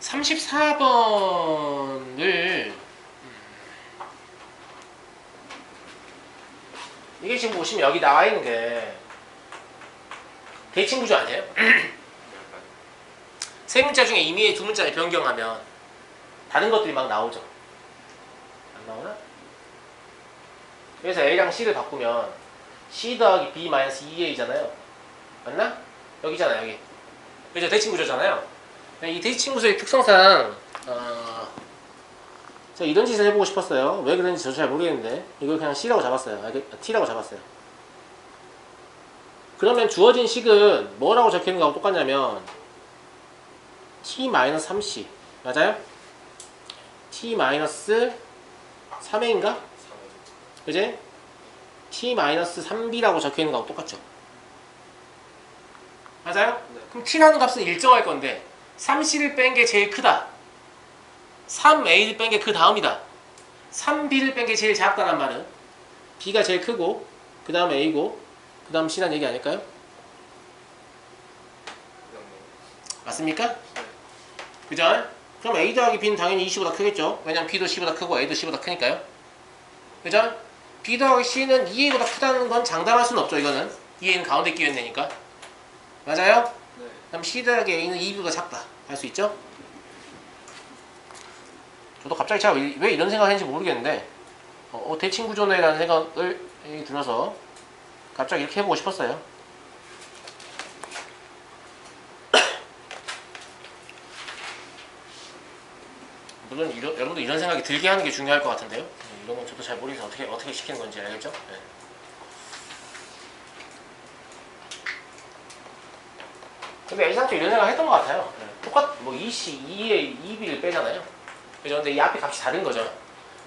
34번을 이게 지금 보시면 여기 나와 있는 게 대칭 구조 아니에요? 세 문자 중에 임의의 두 문자를 변경하면 다른 것들이 막 나오죠. 안 나오나? 그래서 A랑 C를 바꾸면 C 더하기 B 마이너스 2A잖아요. 맞나? 여기잖아요, 여기. 그죠? 대칭 구조잖아요. 이 대칭 구조의 특성상 제가 이런 짓을 해보고 싶었어요. 왜 그런지 저도 잘 모르겠는데 이걸 그냥 C라고 잡았어요. T라고 잡았어요. 그러면 주어진 식은 뭐라고 적혀있는 거하고 똑같냐면 T-3C 맞아요? T-3A인가? 그지? T-3B라고 적혀있는 거하고 똑같죠? 맞아요? 네. 그럼 T라는 값은 일정할 건데 3C를 뺀 게 제일 크다. 3A를 뺀 게 그 다음이다. 3B를 뺀 게 제일 작다란 말은 B가 제일 크고 그 다음 A고 그 다음 C란 얘기 아닐까요? 맞습니까? 그죠? 그럼 A 더하기 B는 당연히 C보다 크겠죠? 왜냐면 B도 C보다 크고 A도 C보다 크니까요. 그죠? B 더하기 C는 2A보다 크다는 건 장담할 수는 없죠. 이거는 2A는 가운데 끼어있으니까. 맞아요? 네. 그럼 C 더하기 A는 2B보다 작다 할 수 있죠? 저도 갑자기 제가 왜 이런 생각을 했는지 모르겠는데 대칭 구조네라는 생각을 들어서 갑자기 이렇게 해보고 싶었어요. 물론 여러분도 이런 생각이 들게 하는 게 중요할 것 같은데요. 이런 건 저도 잘 모르겠어서 어떻게 시키는 건지 알겠죠? 네. 근데 A상도 이런 생각 했던 것 같아요. 네. 뭐 2C, 2A, 2B를 빼잖아요. 그죠? 근데 이 앞에 값이 다른 거죠.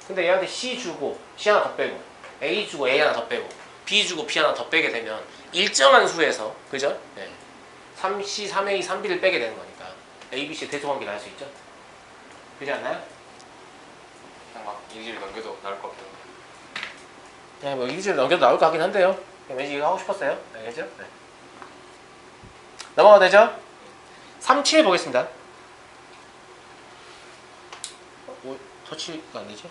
근데 얘한테 C 주고 C 하나 더 빼고 A 주고 A 하나 더 빼고 B 주고 B 하나 더 빼게 되면 일정한 수에서 그죠? 네. 3C, 3A, 3B를 빼게 되는 거니까 A, B, C 대소관계를 알 수 있죠? 그렇지 않나요? 그냥 막 이리저리 넘겨도 나올 것 같아요. 네, 뭐 이리저리 넘겨도 나올 것 같긴 한데요. 왠지 이거 하고 싶었어요. 알겠죠? 네. 넘어가도 되죠? 37 보겠습니다. 터치가 안 되지?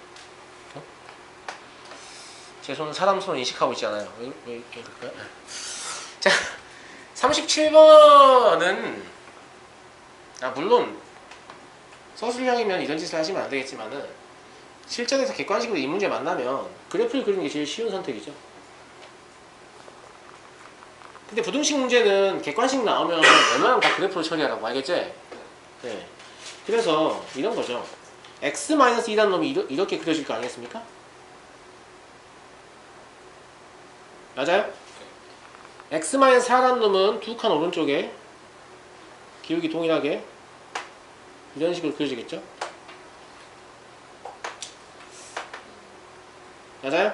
제 손은 사람 손을 인식하고 있지 않아요. 왜 이렇게 될까요? 자, 37번은 물론 서술형이면 이런 짓을 하시면 안 되겠지만은 실전에서 객관식으로 이 문제 만나면 그래프를 그리는 게 제일 쉬운 선택이죠. 근데 부등식 문제는 객관식 나오면 웬만하면 다 그래프로 처리하라고 알겠지? 네. 그래서 이런 거죠. x-2라는 놈이 이렇게 그려질 거 아니겠습니까? 맞아요? x-4라는 놈은 두 칸 오른쪽에 기울기 동일하게 이런 식으로 그려지겠죠? 맞아요?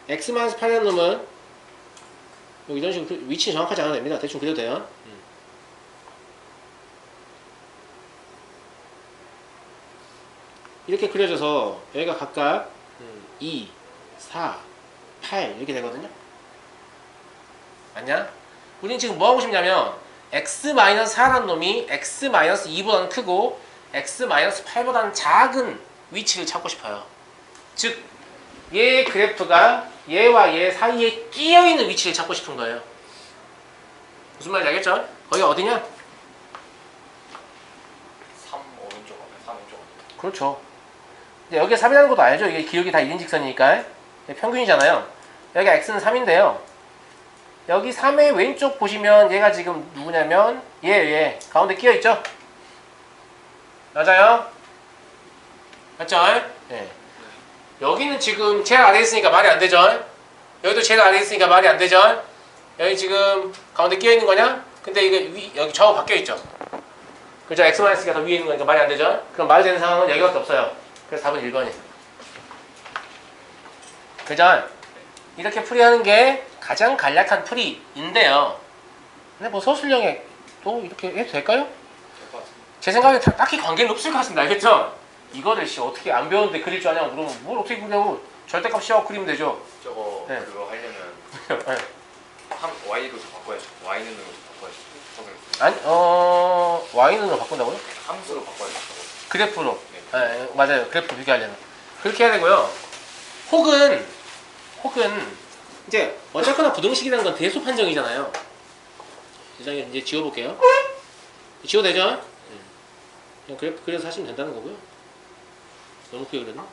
x-8이라는 놈은 이런 식으로 위치는 정확하지 않아도 됩니다. 대충 그려도 돼요. 이렇게 그려져서 여기가 각각 2, 4, 8 이렇게 되거든요. 맞냐? 우리는 지금 뭐 하고 싶냐면 x-4라는 놈이 x-2보다는 크고 x-8보다는 작은 위치를 찾고 싶어요. 즉 얘의 그래프가 얘와 얘 사이에 끼어있는 위치를 찾고 싶은 거예요. 무슨 말인지 알겠죠? 거기가 어디냐? 3 오른쪽 아니야? 3 왼쪽. 그렇죠. 근데 여기가 3이라는 것도 알죠? 이게 기울기 다 1인직선이니까 평균이잖아요. 여기가 x는 3인데요. 여기 3의 왼쪽 보시면 얘가 지금 누구냐면 얘 가운데 끼어있죠? 맞아요? 맞죠? 네. 여기는 지금 제일 아래에 있으니까 말이 안 되죠? 여기도 제일 아래에 있으니까 말이 안 되죠? 여기 지금 가운데 끼어있는 거냐? 근데 이게 여기 좌우 바뀌어있죠? 그죠? x-가 더 위에 있는 거니까 말이 안 되죠? 그럼 말이 되는 상황은 여기밖에 없어요. 그래서 답은 1번이에요. 그죠? 이렇게 풀이하는 게 가장 간략한 풀이인데요. 근데 뭐 서술형에 또 이렇게 해도 될까요? 제 생각에 딱히 관계는 없을 것 같습니다. 알겠죠? 이거를 어떻게 안 배웠는데 그릴 줄 아냐고 물으면 뭘 어떻게 그리냐고 절대값 씌워서 그리면 되죠. 저거 네. 그거 하려면 네. y로 바꿔야죠. y는 으로 바꿔야죠. 아니 Y는으로 바꾼다고요? 함수로 바꿔야죠. 저거. 그래프로. 맞아요. 그래프 비교하려면. 그렇게 해야 되고요. 혹은 이제 어쨌거나 부등식이라는 건 대수 판정이잖아요. 이제 지워볼게요. 지워도 되죠? 그냥 그래프 그려서 하시면 된다는 거고요. 너무 크게 그렸나?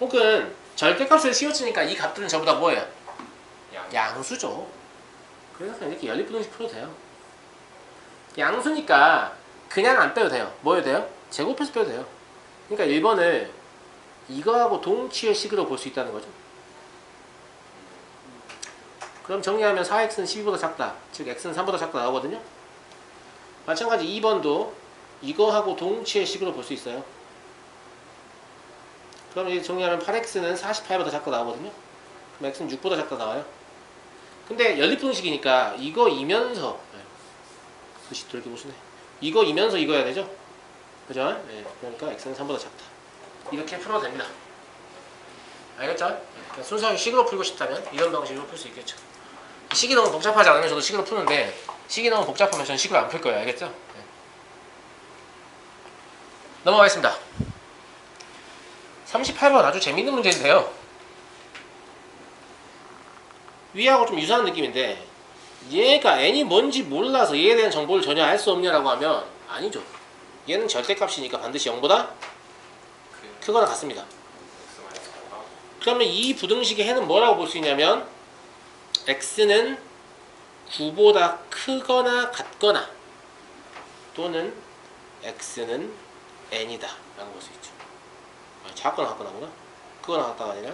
혹은 절대값을 씌워주니까 이 값들은 전부 다 뭐예요? 양수죠. 그래서 이렇게 연립부등식 풀어도 돼요. 양수니까 그냥 안 빼도 돼요. 뭐 해도 돼요? 제곱해서 빼도 돼요. 그러니까 1번을 이거하고 동치의 식으로 볼 수 있다는 거죠. 그럼 정리하면 4x는 12보다 작다. 즉 x는 3보다 작다 나오거든요. 마찬가지 2번도 이거하고 동치의 식으로 볼 수 있어요. 그럼 이제 정리하면 8x는 48보다 작다 나오거든요. 그럼 x는 6보다 작다 나와요. 근데 연립분식이니까 이거이면서 글씨 이렇게 보시네. 이거이면서 이거 해야 되죠? 그죠? 네. 그러니까 x는 3보다 작다. 이렇게 풀어도 됩니다. 알겠죠? 순수하게 식으로 풀고 싶다면 이런 방식으로 풀 수 있겠죠. 식이 너무 복잡하지 않으면 저도 식으로 푸는데 식이 너무 복잡하면 저는 식으로 안 풀 거예요. 알겠죠? 네. 넘어가겠습니다. 38번 아주 재밌는 문제인데요. 위하고 좀 유사한 느낌인데 얘가 n이 뭔지 몰라서 얘에 대한 정보를 전혀 알 수 없냐라고 하면 아니죠. 얘는 절대값이니까 반드시 0보다 크거나 같습니다. 그러면 이 부등식의 해는 뭐라고 볼 수 있냐면 x는 9보다 크거나 같거나 또는 x는 n이다 라고 볼 수 있죠. 작거나 같거나구나. 크거나 같다가 아니라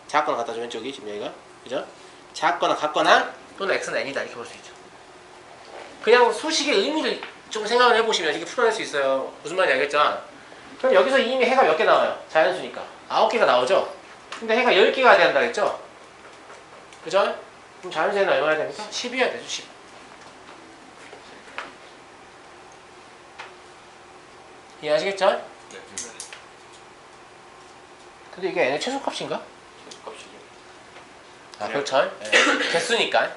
작거나 같다죠. 왼쪽이 지금 여기가 그죠? 작거나 같거나 또는 x는 n이다 이렇게 볼 수 있죠. 그냥 수식의 의미를 좀 생각을 해보시면 이렇게 풀어낼 수 있어요. 무슨 말인지 알겠죠? 그럼 여기서 이미 해가 몇 개 나와요? 자연수니까 9개가 나오죠? 근데 해가 10개가 돼야 한다 했죠? 그죠? 그럼 자연수에는 얼마나 됩니까? 10이어야 되죠. 10. 이해하시겠죠? 네. 근데 이게 n의 최소값인가? 값이죠. 아 그렇죠. 네. 개수니까.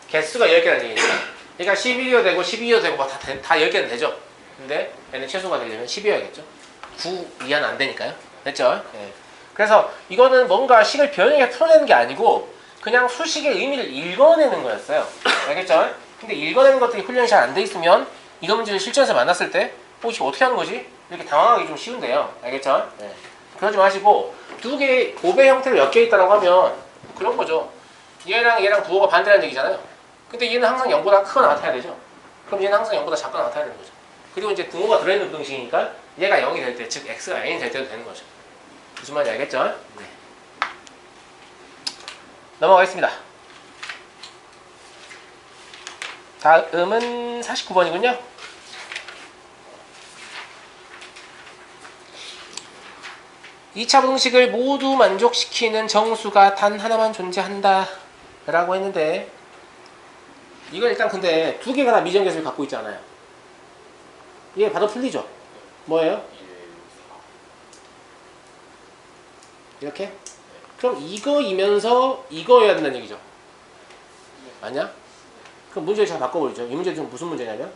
개수가 10개라는 얘기니까. 그러니까 11이어도 되고 12이어도 되고 다 10개는 되죠. 근데 n의 최소가 되려면 10이어야겠죠. 9 이하는 안 되니까요. 됐죠? 네. 그래서 이거는 뭔가 식을 변형해 풀어내는 게 아니고 그냥 수식의 의미를 읽어내는 거였어요. 알겠죠? 근데 읽어내는 것들이 훈련이 잘 안 돼 있으면 이런 문제를 실전에서 만났을 때 이거 어떻게 하는 거지? 이렇게 당황하기 좀 쉬운데요. 알겠죠? 네. 그러지 마시고 두 개의 곱의 형태로 엮여 있다고 하면 그런 거죠. 얘랑 부호가 반대라는 얘기잖아요. 근데 얘는 항상 0보다 크거나 같아야 되죠. 그럼 얘는 항상 0보다 작거나 같아야 되는 거죠. 그리고 이제 부호가 들어있는 부등식이니까 얘가 0이 될 때, 즉 x가 n이 될 때도 되는 거죠. 무슨 말인지 알겠죠? 네. 넘어가겠습니다. 다음은 49번이군요. 이 차 부등식을 모두 만족시키는 정수가 단 하나만 존재한다 라고 했는데 이건 일단 근데 두 개가 다 미정계수를 갖고 있잖아요. 이게 바로 풀리죠? 뭐예요? 이렇게? 그럼 이거이면서 이거여야 된다는 얘기죠. 아니야? 그럼 문제를 잘 바꿔버리죠. 이 문제는 지금 무슨 문제냐면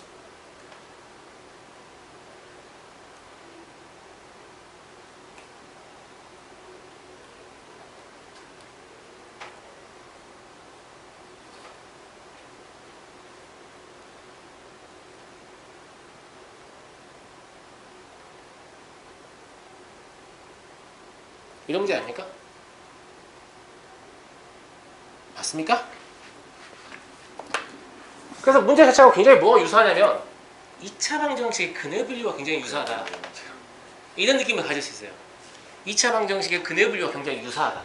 이런 문제 아닙니까? 맞습니까? 그래서 문제 자체가 굉장히 뭐가 유사하냐면 2차 방정식의 근해 분류와 굉장히 유사하다. 이런 느낌을 가질 수 있어요. 2차 방정식의 근해 분류와 굉장히 유사하다.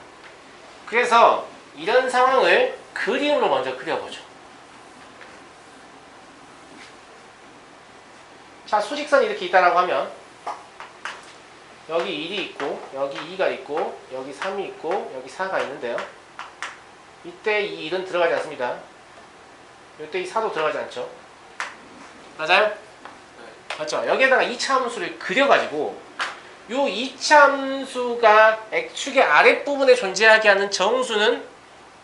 그래서 이런 상황을 그림으로 먼저 그려보죠. 자, 수직선이 이렇게 있다라고 하면 여기 1이 있고 여기 2가 있고 여기 3이 있고 여기 4가 있는데요. 이때 이 1은 들어가지 않습니다. 이때 이 4도 들어가지 않죠. 맞아요? 네. 맞죠? 여기에다가 2차 함수를 그려가지고 이 2차 함수가 X축의 아랫부분에 존재하게 하는 정수는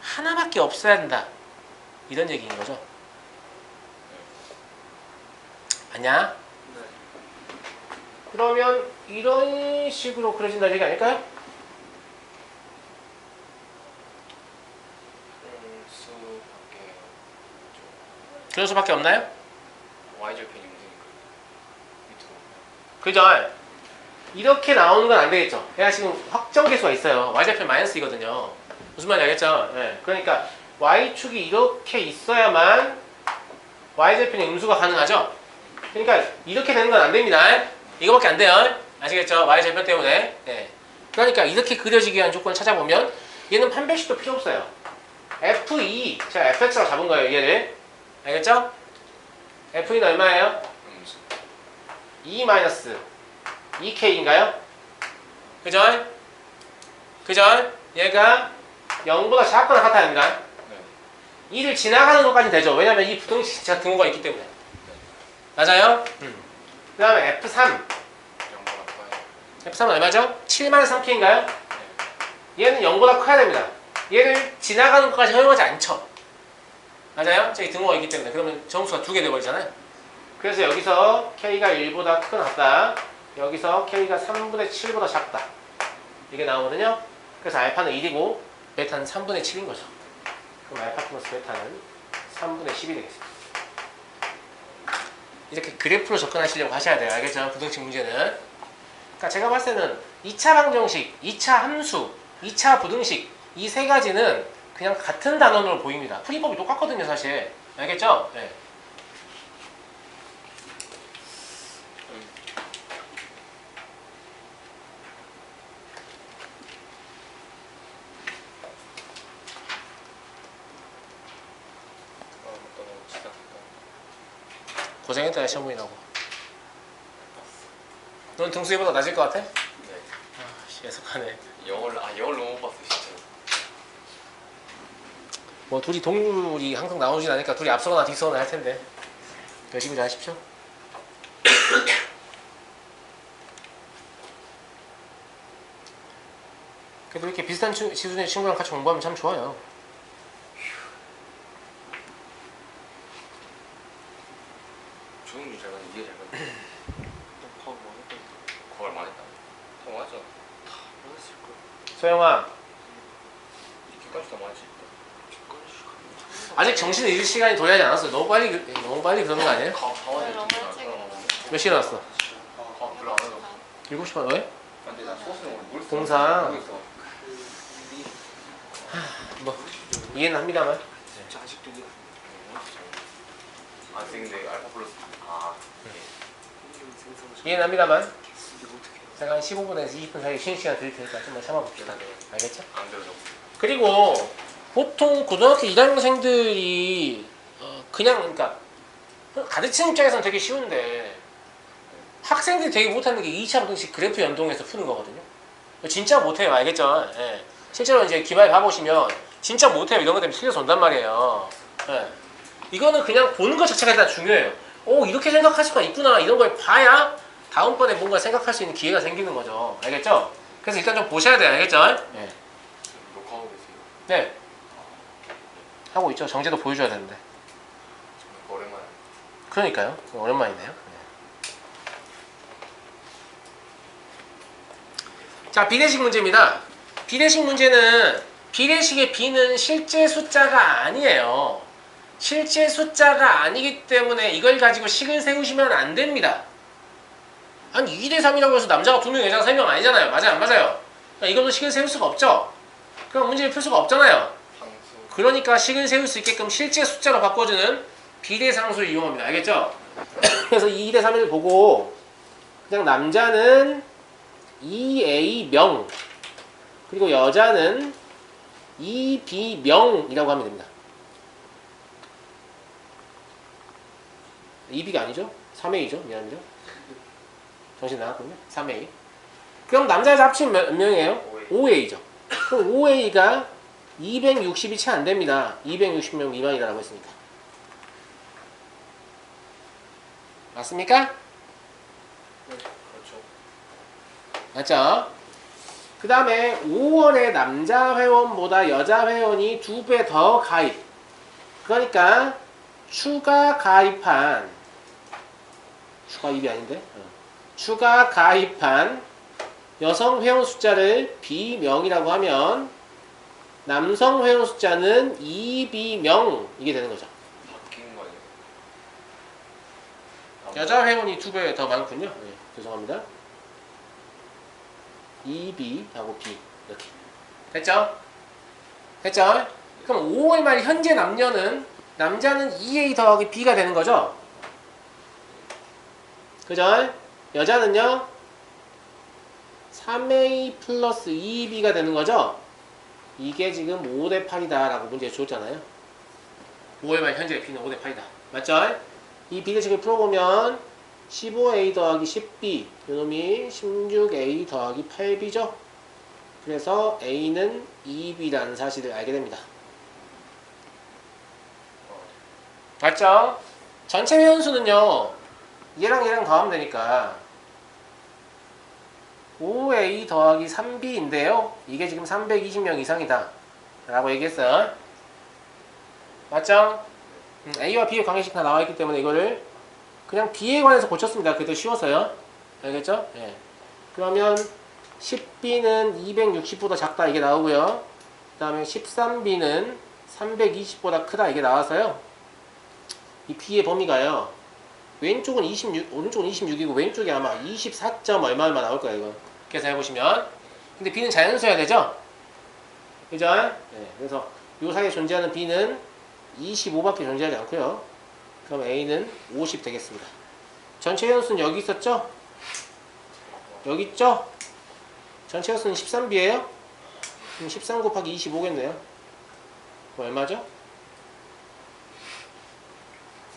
하나밖에 없어야 된다. 이런 얘기인 거죠. 맞냐? 네. 그러면 이런 식으로 그려진다 얘기 아닐까요? 수밖에 그럴 수밖에 없나요? Y절편이 움직이니까 밑으로. 그죠? 이렇게 나오는 건 안 되겠죠. 얘가 지금 확정 계수가 있어요. y좌편 마이너스이거든요. 무슨 말인지 알겠죠? 예. 그러니까 y축이 이렇게 있어야만 y좌편의 음수가 가능하죠. 그러니까 이렇게 되는 건 안 됩니다. 이거밖에 안 돼요. 아시겠죠? y좌편 때문에. 예. 그러니까 이렇게 그려지기 위한 조건을 찾아보면 얘는 판별식도 필요 없어요. F2 제가 fx라고 잡은 거예요. 얘를. 알겠죠? F2는 얼마예요? 음수. 2 마이너스 2k인가요? 그죠? 그죠? 얘가 0보다 작거나 같아야 합니다. 네. 2를 지나가는 것까지 되죠. 왜냐면 이 부등식 자체가 등호가 있기 때문에. 맞아요? 그 다음에 F3. 0보다 커요. F3은 얼마죠? 7 마이너스 3k인가요? 얘는 0보다 커야 됩니다. 얘를 지나가는 것까지 허용하지 않죠. 맞아요? 저기 등호가 있기 때문에. 그러면 점수가 2개 돼버리잖아요. 그래서 여기서 K가 1보다 크거나 같다. 여기서 K가 3분의 7보다 작다. 이게 나오거든요. 그래서 알파는 1이고 베타는 3분의 7인 거죠. 그럼 알파 플러스 베타는 3분의 10이 되겠습니다. 이렇게 그래프로 접근하시려고 하셔야 돼요. 알겠죠? 부등식 문제는. 그러니까 제가 봤을 때는 2차 방정식, 2차 함수, 2차 부등식 이 세 가지는 그냥 같은 단원으로 보입니다. 풀이법이 똑같거든요, 사실. 알겠죠? 네. 또 너무 치다. 고생했다, 시험 보이라고. 넌 등수 얘보다 낮을 것 같아? 네. 아, 씨, 예속하네. 영어를 너무 못 봤어 진짜. 뭐 둘이 동률이 항상 나오진 않으니까 둘이 앞서거나 뒤서거나 할 텐데 열심히 잘 하십시오. 그래도 이렇게 비슷한 수준의 친구랑 같이 공부하면 참 좋아요. 조용히 잘 가는 이해 잘 가는. 파워 뭐 했던 거울 많이 했다. 더 맞아. 많았을 거야. 소영아, 이렇게까지 더 많이 했다. 아직 정신 잃을 시간이 도래하지 않았어요. 너무 빨리 그러는 거 아니에요? 가와지 너무 일찍 몇 시에 나왔어? 별로 안 해도. 7시 반. 왜? 근데 나 소스는 뭘 공상. 뭐 이해는 합니다만. 진짜 아직도 이해 아 근데 알파 플러스. 아. 이해는 합니다만. 이게 어떻게 해요? 제가 한 15분에서 20분 사이 쉬는 시간 드릴 테니까 좀만 참아봅시다. 알겠죠? 안 들어줘. 그리고 보통 고등학교 1학년생들이 그냥 그러니까 가르치는 입장에서는 되게 쉬운데 학생들이 되게 못하는 게 2차 부등식 그래프 연동해서 푸는 거거든요. 진짜 못해요. 알겠죠? 예. 실제로 이제 기말 봐보시면 진짜 못해요. 이런 것 때문에 틀려서 온단 말이에요. 예. 이거는 그냥 보는 것 자체가 일단 중요해요. 오, 이렇게 생각할 수가 있구나. 이런 걸 봐야 다음번에 뭔가 생각할 수 있는 기회가 생기는 거죠. 알겠죠? 그래서 일단 좀 보셔야 돼요. 알겠죠? 예. 녹화하고 계세요. 네. 하고 있죠. 정제도 보여줘야 되는데. 정말 오랜만에. 그러니까요. 오랜만이네요. 네. 자, 비례식 문제입니다. 비례식 문제는 비례식의 b는 실제 숫자가 아니에요. 실제 숫자가 아니기 때문에 이걸 가지고 식을 세우시면 안 됩니다. 아니 2대3이라고 해서 남자가 2명, 여자가 3명 아니잖아요. 맞아요? 안 맞아요? 그러니까 이걸로 식을 세울 수가 없죠. 그럼 문제를 풀 수가 없잖아요. 상수. 그러니까 식을 세울 수 있게끔 실제 숫자로 바꿔주는 비례상수를 이용합니다. 알겠죠? 그래서 2대3을 보고 그냥 남자는 2A명 그리고 여자는 2B명이라고 하면 됩니다. 2B가 아니죠? 3A죠? 미안합니다. 정신 나갔군요. 3A. 그럼 남자 여자 합치면 몇 명이에요? 5A죠. 그럼 5A가 260이 채 안 됩니다. 260명 미만이라고 했으니까. 맞습니까? 그렇죠. 맞죠? 그 다음에 5월에 남자 회원보다 여자 회원이 2배 더 가입. 그러니까 추가 가입한 추가입이 아닌데 추가 가입한 여성 회원 숫자를 B명이라고 하면 남성 회원 숫자는 2B명 이게 되는 거죠. 바뀐 거 아니에요? 여자 회원이 2배 더 많군요. 네, 죄송합니다. 2B하고 B 이렇게 됐죠? 됐죠? 그럼 5월 말 현재 남녀는 남자는 2A 더하기 B가 되는 거죠? 그죠? 여자는요 3A 플러스 2B가 되는 거죠? 이게 지금 5대 8이다 라고 문제에 줬잖아요. 5월 말 현재 B는 5대 8이다 맞죠? 이 비례식을 풀어보면 15A 더하기 10B 요놈이 16A 더하기 8B죠? 그래서 A는 2B라는 사실을 알게 됩니다. 맞죠? 전체 회원수는요 얘랑 얘랑 더하면 되니까 5A 더하기 3B인데요 이게 지금 320명 이상이다 라고 얘기했어요. 맞죠? A와 B의 관계식 다 나와있기 때문에 이거를 그냥 B에 관해서 고쳤습니다. 그게 더 쉬워서요. 알겠죠? 예. 그러면 10B는 260보다 작다 이게 나오고요. 그 다음에 13B는 320보다 크다 이게 나와서요. 이 B의 범위가요. 왼쪽은 26, 오른쪽은 26이고 왼쪽이 아마 24점 얼마 나올 거예요. 이거. 계산해보시면. 근데 B는 자연수여야 되죠? 그죠? 네. 그래서 요 사이에 존재하는 B는 25밖에 존재하지 않고요. 그럼 A는 50 되겠습니다. 전체 회원수는 여기 있었죠? 여기 있죠? 전체 회원수는 13B예요? 그럼 13 곱하기 25겠네요. 그럼 얼마죠?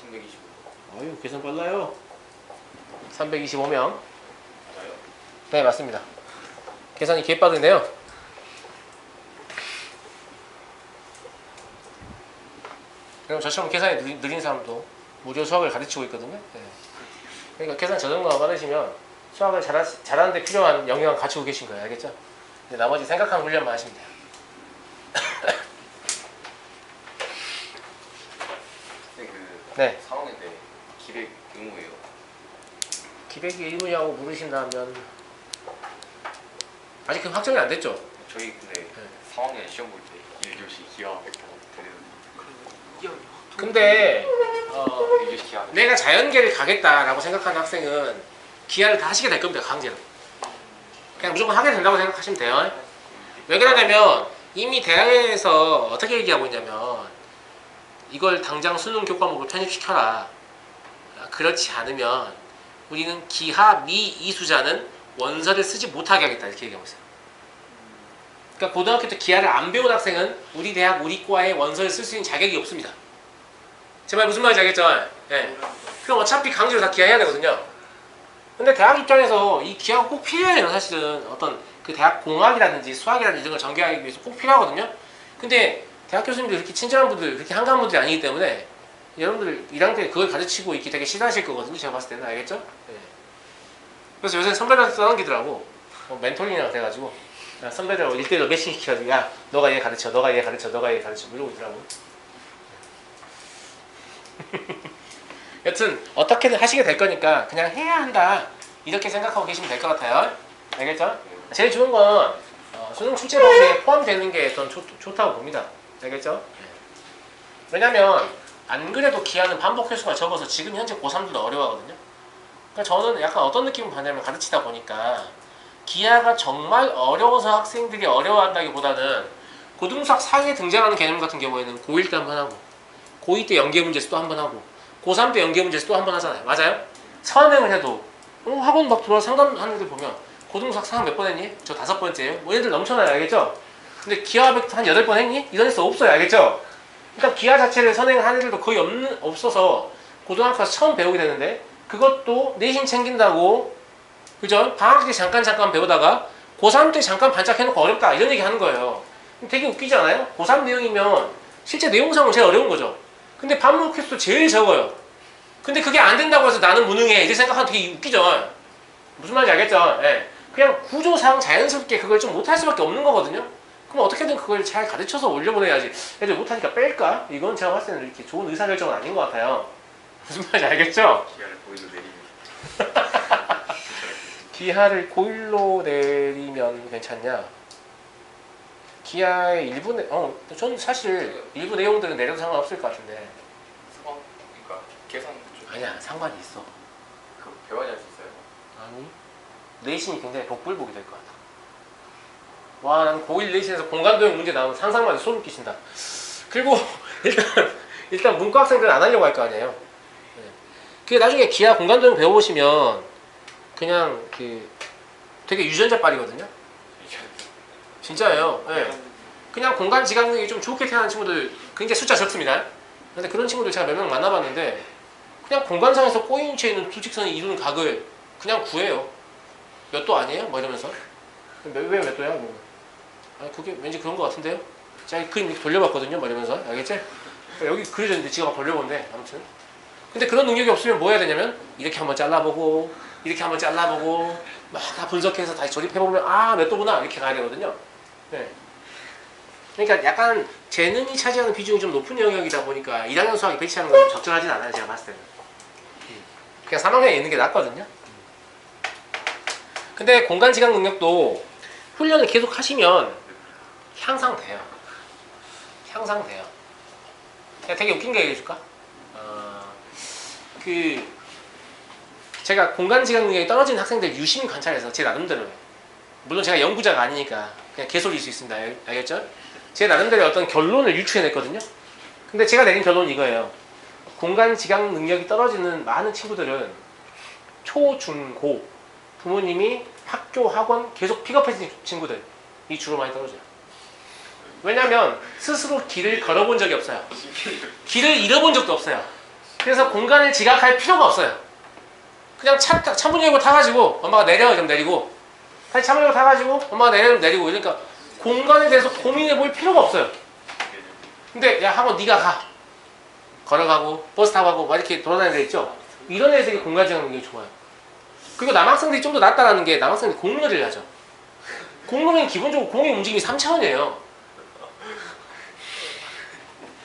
325. 아유 계산 빨라요. 325명. 맞아요? 네 맞습니다. 계산이 개빠르네요. 그럼 저처럼 계산이 느린 사람도 무료 수학을 가르치고 있거든요. 네. 그러니까 계산 저 정도만 받으시면 수학을 잘하는 데 필요한 영역을 갖추고 계신 거예요. 알겠죠? 근데 나머지 생각하는 훈련만 하시면 돼요. 근데 그 네. 4학년인데 기백 의무예요. 기백이 의무냐고 물으신다면 아직 확정이 안 됐죠? 저희 근데 네. 4학년 시험 볼 때 1교시 기하 벡터 드리는 근데 1교시 기하 내가 자연계를 가겠다라고 생각하는 학생은 기하를 다 하시게 될 겁니다. 강제로. 그냥 무조건 하게 된다고 생각하시면 돼요. 왜 그러냐면 이미 대학에서 어떻게 얘기하고 있냐면 이걸 당장 수능 교과목을 편입시켜라. 그렇지 않으면 우리는 기하 미 이수자는 원서를 쓰지 못하게 하겠다 이렇게 얘기하고 있어요. 그러니까 고등학교 때 기하를 안 배운 학생은 우리 대학 우리 과에 원서를 쓸 수 있는 자격이 없습니다. 제 말 무슨 말인지 알겠죠? 네. 그럼 어차피 강제로 다 기하해야 되거든요. 근데 대학 입장에서 이 기하가 꼭 필요해요. 사실은 어떤 그 대학 공학이라든지 수학이라든지 이런 걸 전개하기 위해서 꼭 필요하거든요. 근데 대학 교수님들 그렇게 친절한 분들, 그렇게 한가한 분들이 아니기 때문에 여러분들 1학년 때 그걸 가르치고 있기 되게 싫어하실 거거든요. 제가 봤을 때는. 알겠죠? 네. 그래서 요새 선배들한테 떠넘기더라고. 멘토링이라고 돼가지고 선배들 1대1로 매칭 시켜가지고 야 너가 얘 가르쳐, 너가 얘 가르쳐, 너가 얘 가르쳐 이러고 있더라고. 여튼 어떻게든 하시게 될 거니까 그냥 해야 한다 이렇게 생각하고 계시면 될 것 같아요. 알겠죠? 제일 좋은 건 수능 출제 범위에 포함되는 게 전 좋다고 봅니다. 알겠죠? 왜냐면 안 그래도 기하는 반복 횟수가 적어서 지금 현재 고3들도 어려워하거든요. 그러니까 저는 약간 어떤 느낌을 받냐면 가르치다 보니까 기하가 정말 어려워서 학생들이 어려워한다기보다는 고등수학 상위에 등장하는 개념 같은 경우에는 고1 때 한 번 하고 고2 때 연계 문제에서 또 한 번 하고 고3 때 연계 문제에서 또 한 번 하잖아요. 맞아요? 서한행을 해도 학원 막 들어와 상담하는 애들 보면 고등수학 상황 몇 번 했니? 저 5번째예요. 뭐 얘들 넘쳐나요. 알겠죠? 근데 기하 벡터 한 8번 했니? 이런 애들 없어요. 알겠죠? 그러니까 기하 자체를 선행하는 애들도 거의 없어서 고등학교에서 처음 배우게 되는데 그것도 내신 챙긴다고 그죠? 방학 때 잠깐 배우다가 고3 때 잠깐 반짝해놓고 어렵다 이런 얘기 하는 거예요. 되게 웃기지 않아요? 고3 내용이면 실제 내용상은 제일 어려운 거죠. 근데 반복 횟수 제일 적어요. 근데 그게 안 된다고 해서 나는 무능해 이제 생각하면 되게 웃기죠. 무슨 말인지 알겠죠? 예. 그냥 구조상 자연스럽게 그걸 좀 못할 수밖에 없는 거거든요. 그럼 어떻게든 그걸 잘 가르쳐서 올려보내야지. 애들 못하니까 뺄까? 이건 제가 봤을 때는 이렇게 좋은 의사결정은 아닌 것 같아요. 무슨 말인지 알겠죠? 기아를 보이도 내리면 기하를 고1로 내리면 괜찮냐? 기하의 저는 사실 일부 내용들은 내려도 상관없을 것 같은데. 그러니까 계산 좀 아니야, 상관이 있어. 그 배워야 할 수 있어요. 아니, 내신이 굉장히 복불복이 될 것 같아. 와, 난 고1 내신에서 공간도형 문제 나오면 상상만 해도 소름 끼친다. 그리고 일단 문과 학생들은 안 하려고 할 거 아니에요. 네. 그게 나중에 기하 공간도형 배워보시면 그냥 그 되게 유전자 빨이거든요. 진짜예요. 네. 그냥 공간 지각 능력이 좀 좋게 태어난 친구들 굉장히 숫자 적습니다. 근데 그런 친구들 제가 몇 명 만나봤는데 그냥 공간상에서 꼬인 채 있는 두 직선이 이루는 각을 그냥 구해요. 몇 도 아니에요? 뭐 이러면서. 왜 몇 도야? 뭐. 아니 그게 왠지 그런 것 같은데요? 제가 그림 이렇게 돌려봤거든요. 뭐 이러면서. 알겠지? 여기 그려져 있는데 지가 막 돌려본대. 아무튼. 근데 그런 능력이 없으면 뭐 해야 되냐면 이렇게 한번 잘라보고 이렇게 한번 잘라보고 막 다 분석해서 다시 조립해보면 아 몇 도구나 이렇게 가야 되거든요. 네. 그러니까 약간 재능이 차지하는 비중이 좀 높은 영역이다 보니까 1학년 수학에 배치하는 건 적절하진 않아요. 제가 봤을 때는. 그냥 3학년에 있는 게 낫거든요. 근데 공간 지각 능력도 훈련을 계속 하시면 향상돼요. 향상돼요. 되게 웃긴 거 얘기해줄까? 제가 공간 지각 능력이 떨어지는 학생들 유심히 관찰해서 제 나름대로, 물론 제가 연구자가 아니니까 그냥 개소리일 수 있습니다. 알겠죠? 제 나름대로 어떤 결론을 유추해냈거든요. 근데 제가 내린 결론은 이거예요. 공간 지각 능력이 떨어지는 많은 친구들은 초, 중, 고 부모님이 학교, 학원 계속 픽업해준 친구들이 주로 많이 떨어져요. 왜냐면 스스로 길을 걸어본 적이 없어요. 길을 잃어본 적도 없어요. 그래서 공간을 지각할 필요가 없어요. 그냥 차문 열고 타가지고 엄마가 내려 이러면 내리고, 다시 차문 열고 타가지고 엄마가 내리면 내리고, 이러니까 공간에 대해서 고민해 볼 필요가 없어요. 근데 야 학원 네가 가, 걸어가고 버스 타고 가고 막 이렇게 돌아다니는 애 있죠. 이런 애들이 공간 지각 능력이 좋아요. 그리고 남학생들이 좀 더 낫다라는 게 남학생들이 공놀이를 하죠. 공놀이는 기본적으로 공의 움직임이 3차원이에요.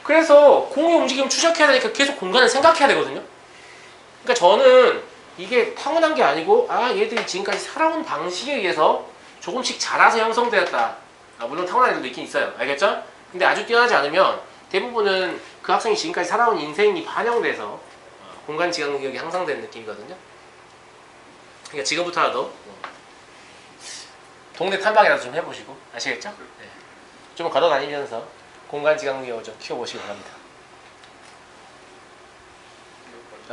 그래서 공의 움직임을 추적해야 되니까 계속 공간을 생각해야 되거든요. 그러니까 저는 이게 타고난 게 아니고 얘들이 지금까지 살아온 방식에 의해서 조금씩 자라서 형성되었다. 물론 타고난 애들도 있긴 있어요. 알겠죠? 근데 아주 뛰어나지 않으면 대부분은 그 학생이 지금까지 살아온 인생이 반영돼서 공간 지각 능력이 향상되는 느낌이거든요. 그러니까 지금부터라도 동네 탐방이라도 좀 해보시고, 아시겠죠? 네. 좀 걸어다니면서 공간 지각 능력을 좀 키워보시기 바랍니다.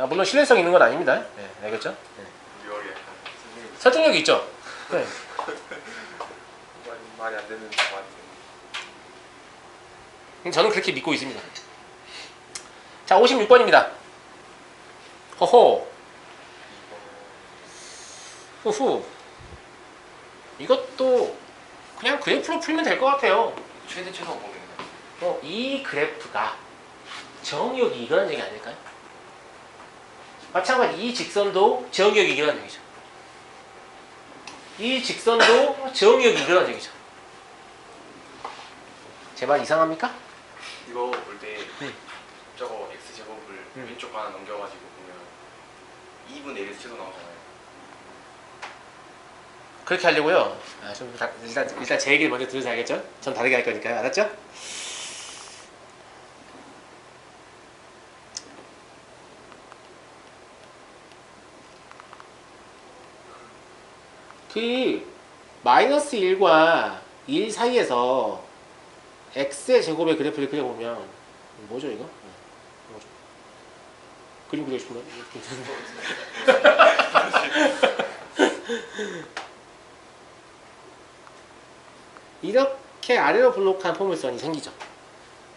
물론 신뢰성 있는 건 아닙니다. 네, 알겠죠? 네. 묘하게 약간 설득력이 있죠? 네. 말이 안 되는 말이 저는 그렇게 믿고 있습니다. 자, 56번입니다. 허허. 후후. 이것도 그냥 그래프로 풀면 될 것 같아요. 최대 최소 보겠네요. 이 그래프가 정역이 이거라는 얘기 아닐까요? 마찬가지 이 직선도 정역이 이거라는 얘기죠. 이 직선도 정역이 이거라는 얘기죠. 제 말 이상합니까? 이거 볼 때 저거 x제곱을 왼쪽 하나 넘겨가지고 보면 2분의 1에서 최소 나오잖아요. 그렇게 하려고요. 일단 제 얘기를 먼저 들으셔야 알겠죠? 전 다르게 할 거니까요. 알았죠? 마이너스 1과 1 사이에서 x의 제곱의 그래프를 그려보면 뭐죠 이거? 뭐죠? 그림 그리고 싶은가? 이렇게 아래로 블록한 포물선이 생기죠.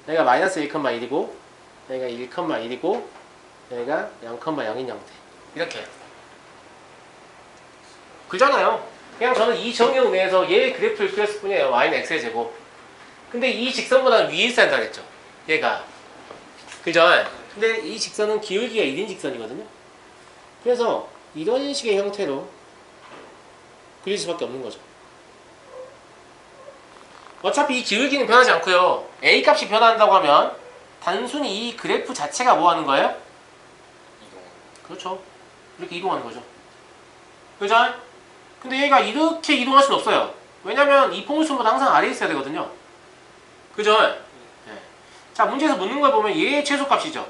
여기가 마이너스 1,1이고 여기가 1,1이고 여기가 0,0인 형태. 이렇게 그잖아요. 그냥 저는 이 정형 내에서 얘의 그래프를 그렸을 뿐이에요. y는 x의 제곱. 근데 이 직선보다 위에 있어야 한다 그랬죠. 얘가. 그죠? 근데 이 직선은 기울기가 1인 직선이거든요. 그래서 이런 식의 형태로 그릴 수밖에 없는 거죠. 어차피 이 기울기는 변하지 않고요. A 값이 변한다고 하면 단순히 이 그래프 자체가 뭐 하는 거예요? 이동. 그렇죠. 이렇게 이동하는 거죠. 그죠? 근데 얘가 이렇게 이동할 수는 없어요. 왜냐면 이 포물선보다 항상 아래에 있어야 되거든요. 그죠? 네. 자, 문제에서 묻는 걸 보면 얘의 최소값이죠.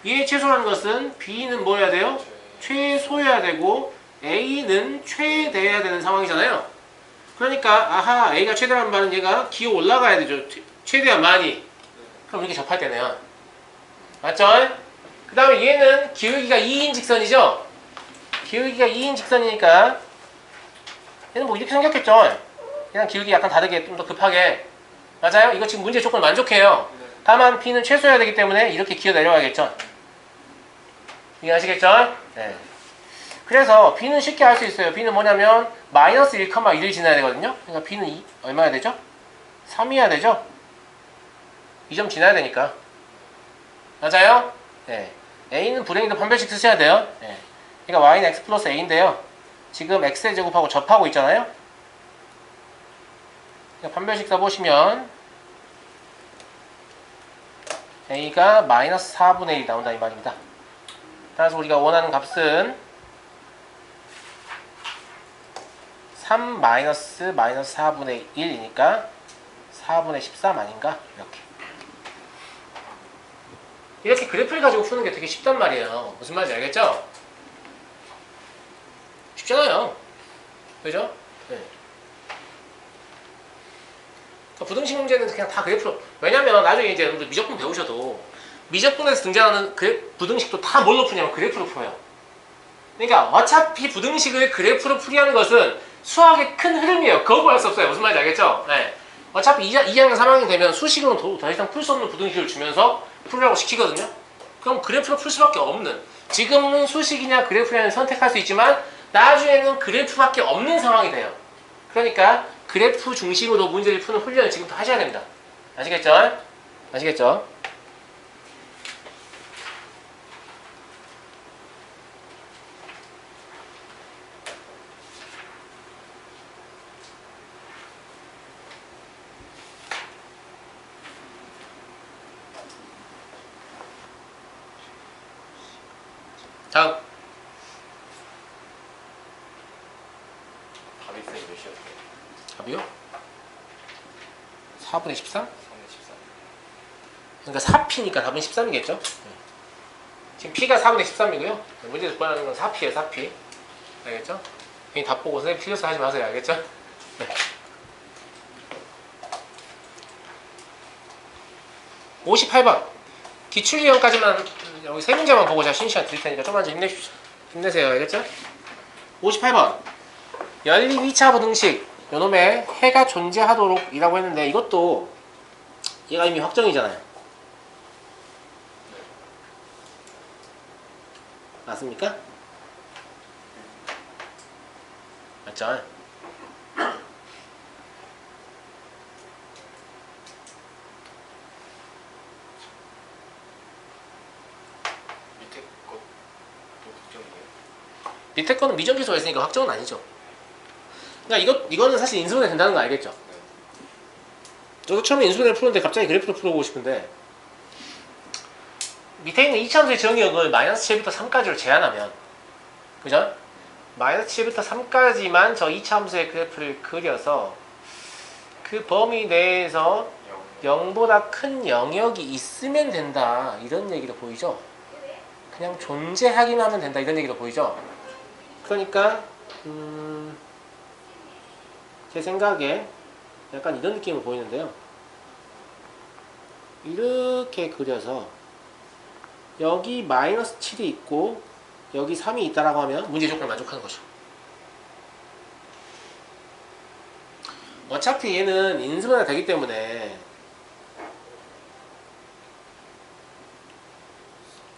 얘의 최소라는 것은 B는 뭐 해야 돼요? 최소여야 되고 A는 최대여야 되는 상황이잖아요. 그러니까 아하, A가 최대라는 말은 얘가 기어 올라가야 되죠. 최대한 많이. 그럼 이렇게 접할 때네요. 맞죠? 그 다음에 얘는 기울기가 2인 직선이죠? 기울기가 2인 직선이니까 얘는 뭐 이렇게 생겼겠죠? 얘랑 기울기 약간 다르게 좀 더 급하게. 맞아요? 이거 지금 문제 조건 만족해요. 다만 B는 최소여야 되기 때문에 이렇게 기어 내려가겠죠? 이해하시겠죠? 네. 그래서 B는 쉽게 알 수 있어요. B는 뭐냐면 마이너스 1,1을 지나야 되거든요. 그러니까 B는 얼마야 되죠? 3이어야 되죠? 이 점 지나야 되니까. 맞아요? 네. A는 불행히도 판별식 쓰셔야 돼요. 네. 그러니까 Y는 X 플러스 A인데요. 지금 X의 제곱하고 접하고 있잖아요. 그러니까 판별식 써보시면 A가 마이너스 4분의 1 나온다 이 말입니다. 따라서 우리가 원하는 값은 3 마이너스 4분의 1이니까 4분의 13 아닌가? 이렇게 그래프를 가지고 푸는 게 되게 쉽단 말이에요. 무슨 말인지 알겠죠? 쉽잖아요. 그죠? 네. 그러니까 부등식 문제는 그냥 다 그래프로. 왜냐면 나중에 이제 여러분들 미적분 배우셔도 미적분에서 등장하는 부등식도 다 뭘로 푸냐면 그래프로 풀어요. 그러니까 어차피 부등식을 그래프로 풀이하는 것은 수학의 큰 흐름이에요. 거부할 수 없어요. 무슨 말인지 알겠죠? 네. 어차피 2학년 3학년 되면 수식으로 더 이상 풀 수 없는 부등식을 주면서 풀으라고 시키거든요. 그럼 그래프로 풀 수밖에 없는. 지금은 수식이냐 그래프냐는 선택할 수 있지만 나중에는 그래프밖에 없는 상황이 돼요. 그러니까 그래프 중심으로 문제를 푸는 훈련을 지금부터 하셔야 됩니다. 아시겠죠? 아시겠죠? 다음. 답이 쌤 몇이었어요? 답이요? 4분의 13? 3의 14. 그러니까 4P니까 답은 13이겠죠? 지금 P가 4분의 13이고요. 문제에서 보여하는 건 4P예요, 4P. 알겠죠? 괜히 답 보고 선생님 틀려서 하지 마세요, 알겠죠? 네. 58번. 기출유형까지만 여기 세 문제만 보고 제가 쉬는 시간 드릴 테니까 좀만 더 힘내십시오. 힘내세요, 알겠죠? 58번. 연립 2차 부등식 요놈의 해가 존재하도록 이라고 했는데 이것도 얘가 이미 확정이잖아요. 맞습니까? 맞죠? 밑에 것도 걱정이에요. 밑에 거는 미정기수가 있으니까 확정은 아니죠. 그러니까 이거는 사실 인수분해 된다는 거 알겠죠? 저도 처음에 인수분해를 푸는데 갑자기 그래프를 풀어보고 싶은데 밑에 있는 이차함수의 정의역을 마이너스 7부터 3까지로 제한하면 그죠? 마이너스 7부터 3까지만 저 이차함수의 그래프를 그려서 그 범위 내에서 0보다 큰 영역이 있으면 된다 이런 얘기로 보이죠? 그냥 존재하기만 하면 된다 이런 얘기로 보이죠? 그러니까 제 생각에 약간 이런 느낌으로 보이는데요. 이렇게 그려서 여기 마이너스 7이 있고 여기 3이 있다라고 하면 문제 조건을 만족하는 거죠. 어차피 얘는 인수분해가 되기 때문에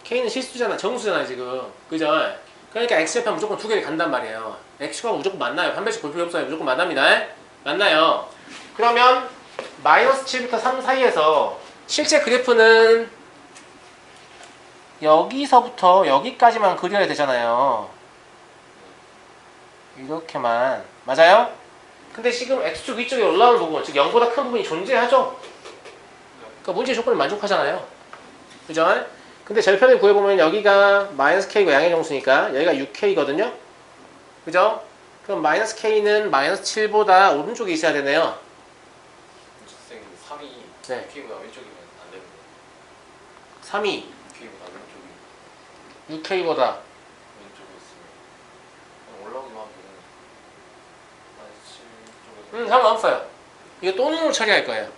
K는 실수잖아, 정수잖아 지금, 그죠? 그러니까 X좌표는 무조건 두 개를 간단 말이에요. X가 무조건 만나요. 판별식 볼 필요 없어요. 무조건 만납니다. 만나요. 그러면 마이너스 7부터 3 사이에서 실제 그래프는 여기서부터 여기까지만 그려야 되잖아요. 이렇게만 맞아요? 근데 지금 x축 위쪽에 올라오는 부분 즉 0보다 큰 부분이 존재하죠? 그러니까 문제 조건을 만족하잖아요. 그죠? 근데 절편을 구해보면 여기가 마이너스 k가 양의 정수니까 여기가 6k거든요? 그죠? 그럼 마이너스 k는 마이너스 7보다 오른쪽에 있어야 되네요. 선생님 3이 네. K보다 왼쪽이면 안 되는 거예요. 3이 K보다 왼쪽이 6k보다 왼쪽에 있으면 그냥 올라오기만 하면 되는 거예요. 7쪽에서 상관없어요. 이거 또는으로 처리할 거예요.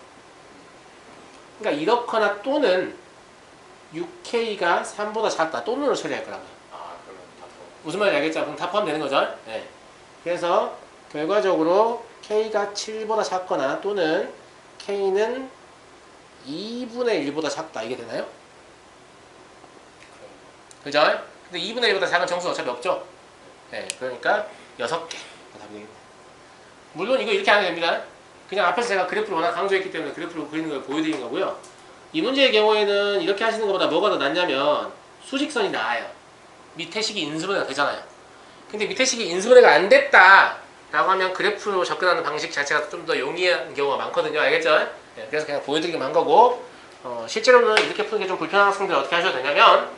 그러니까 이렇거나 또는 6k가 3보다 작다. 또는으로 처리할 거라고요. 아 그러면 다 더. 무슨 말인지 알겠죠? 그럼 다 포함되는 거죠? 네. 그래서 결과적으로 k가 7보다 작거나 또는 k는 2분의 1보다 작다. 이게 되나요? 그죠? 근데 2분의 1보다 작은 정수는 어차피 없죠? 네. 그러니까 6개. 답이 되겠네. 물론 이거 이렇게 하면 됩니다. 그냥 앞에서 제가 그래프를 워낙 강조했기 때문에 그래프를 그리는 걸 보여드린 거고요. 이 문제의 경우에는 이렇게 하시는 것보다 뭐가 더 낫냐면 수직선이 나아요. 밑에 식이 인수분해가 되잖아요. 근데 밑에 식이 인수분해가 안 됐다 라고 하면 그래프로 접근하는 방식 자체가 좀 더 용이한 경우가 많거든요. 알겠죠? 네, 그래서 그냥 보여드리기만 한 거고 실제로는 이렇게 푸는 게 좀 불편한 학생들 어떻게 하셔도 되냐면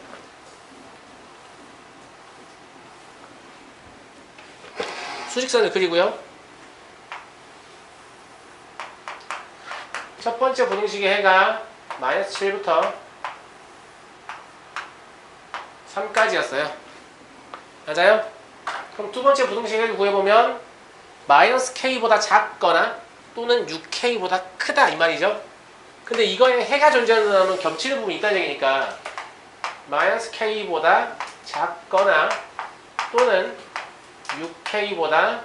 수직선을 그리고요. 첫 번째 부등식의 해가 마이너스 7부터 3까지였어요. 맞아요? 그럼 두 번째 부등식을 구해보면 마이너스 k보다 작거나 또는 6k보다 크다 이 말이죠. 근데 이거에 해가 존재하는 겹치는 부분이 있다는 얘기니까 마이너스 k보다 작거나 또는 6k보다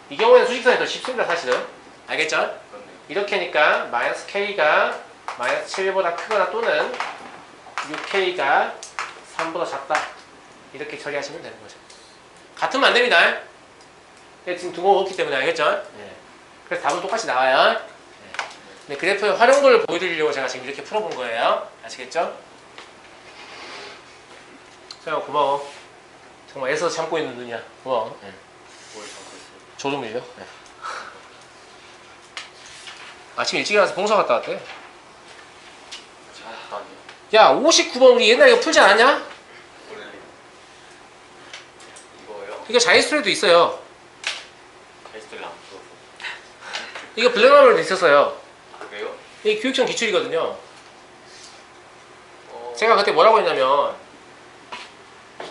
이 경우에는 수직선이 더 쉽습니다. 사실은. 알겠죠? 그렇네. 이렇게 하니까 마이너스 k가 마이너스 7보다 크거나 또는 6k가 3보다 작다. 이렇게 처리하시면 되는 거죠. 같으면 안 됩니다. 지금 등호가 없기 때문에 알겠죠? 네. 그래서 답은 똑같이 나와요. 네. 근데 그래프의 활용도를 보여드리려고 제가 지금 이렇게 풀어본 거예요. 아시겠죠? 서영아 고마워. 정말 애써서 참고 있는 눈이야. 고마워. 네. 뭘 잡고 있어요? 조종일요? 네. 아침 일찍 일어나서 봉사 갔다 왔대. 아 아니요. 야 59번 우리 옛날에 이거 풀지 않았냐? 원래 이거요? 이거 자이스트레도 있어요. 베스트를 안 풀어서. 이거 블랙라벨도 있었어요. 아 그래요? 이게 교육청 기출이거든요. 제가 제가 그때 뭐라고 했냐면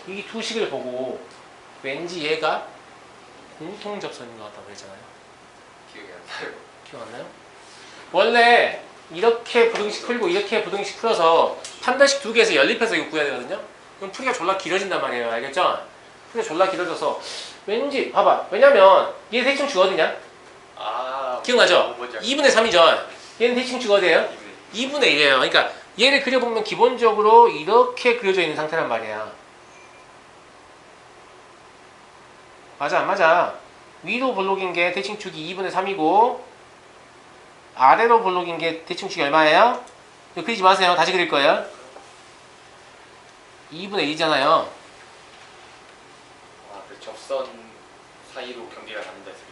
이 두 식을 보고 왠지 얘가 공통접선인 것 같다고 그랬잖아요. 기억이 안 나요. 기억 안 나요? 원래 이렇게 부등식 풀고 이렇게 부등식 풀어서 판별식 두 개에서 연립해서 이거 구해야 되거든요. 그럼 풀이가 졸라 길어진단 말이에요. 알겠죠? 풀이가 졸라 길어져서 왠지 봐봐. 왜냐면 얘 대칭축 어디냐? 아 기억나죠? 뭔지 알겠어요. 2분의 3이죠? 얘는 대칭축 어디예요? 2분의 1이에요. 그러니까 얘를 그려보면 기본적으로 이렇게 그려져 있는 상태란 말이야. 맞아 안 맞아? 위로 볼록인 게 대칭축이 2분의 3이고 아래로 볼록인 게 대칭축이 얼마예요? 이거 그리지 마세요. 다시 그릴 거예요. 2분의 1이잖아요. 아그 접선 사이로 경계가 다른다 했어요.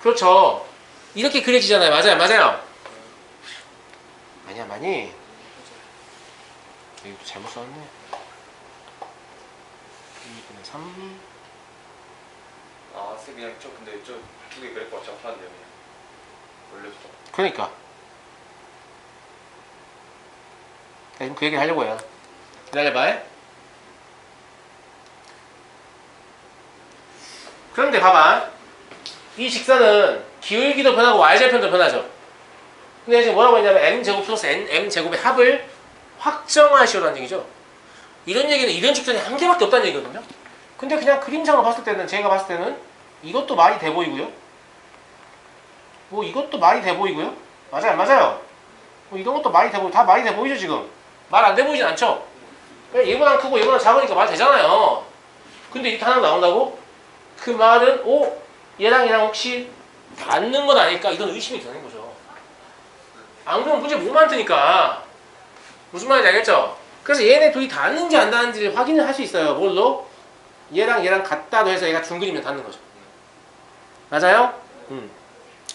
그렇죠. 이렇게 그려지잖아요. 맞아요. 맞아요. 아니야 많이. 이것도 잘못 썼네. 2분의 3. 아 쌤 그냥 저 근데 저 두 개 그릴 거 접하는데요 그냥. 원래부터. 그러니까. 지금 그 얘기를 하려고 해요. 기다려봐. 그런데 봐봐. 이 직선은 기울기도 변하고 y절편도 변하죠. 근데 지금 뭐라고 했냐면 m제곱 플러스 m제곱의 합을 확정하시오라는 얘기죠. 이런 얘기는 이런 직선이 한 개밖에 없다는 얘기거든요. 근데 그냥 그림상으로 봤을 때는 제가 봤을 때는 이것도 말이 돼 보이고요. 뭐 이것도 말이 돼 보이고요. 맞아요 안 맞아요? 뭐 이런 것도 말이 돼 보이고 다 말이 돼 보이죠 지금. 말 안 돼 보이진 않죠? 얘보다 크고 얘보다 작으니까 말 되잖아요. 근데 이렇게 하나 나온다고? 그 말은 얘랑 얘랑 혹시 닿는 건 아닐까? 이런 의심이 드는 거죠. 안 그러면 문제 못 만드니까. 무슨 말인지 알겠죠? 그래서 얘네 둘이 닿는지 안 닿는지를 확인을 할 수 있어요. 뭘로? 얘랑 얘랑 같다도 해서 얘가 중근이면 닿는 거죠. 맞아요?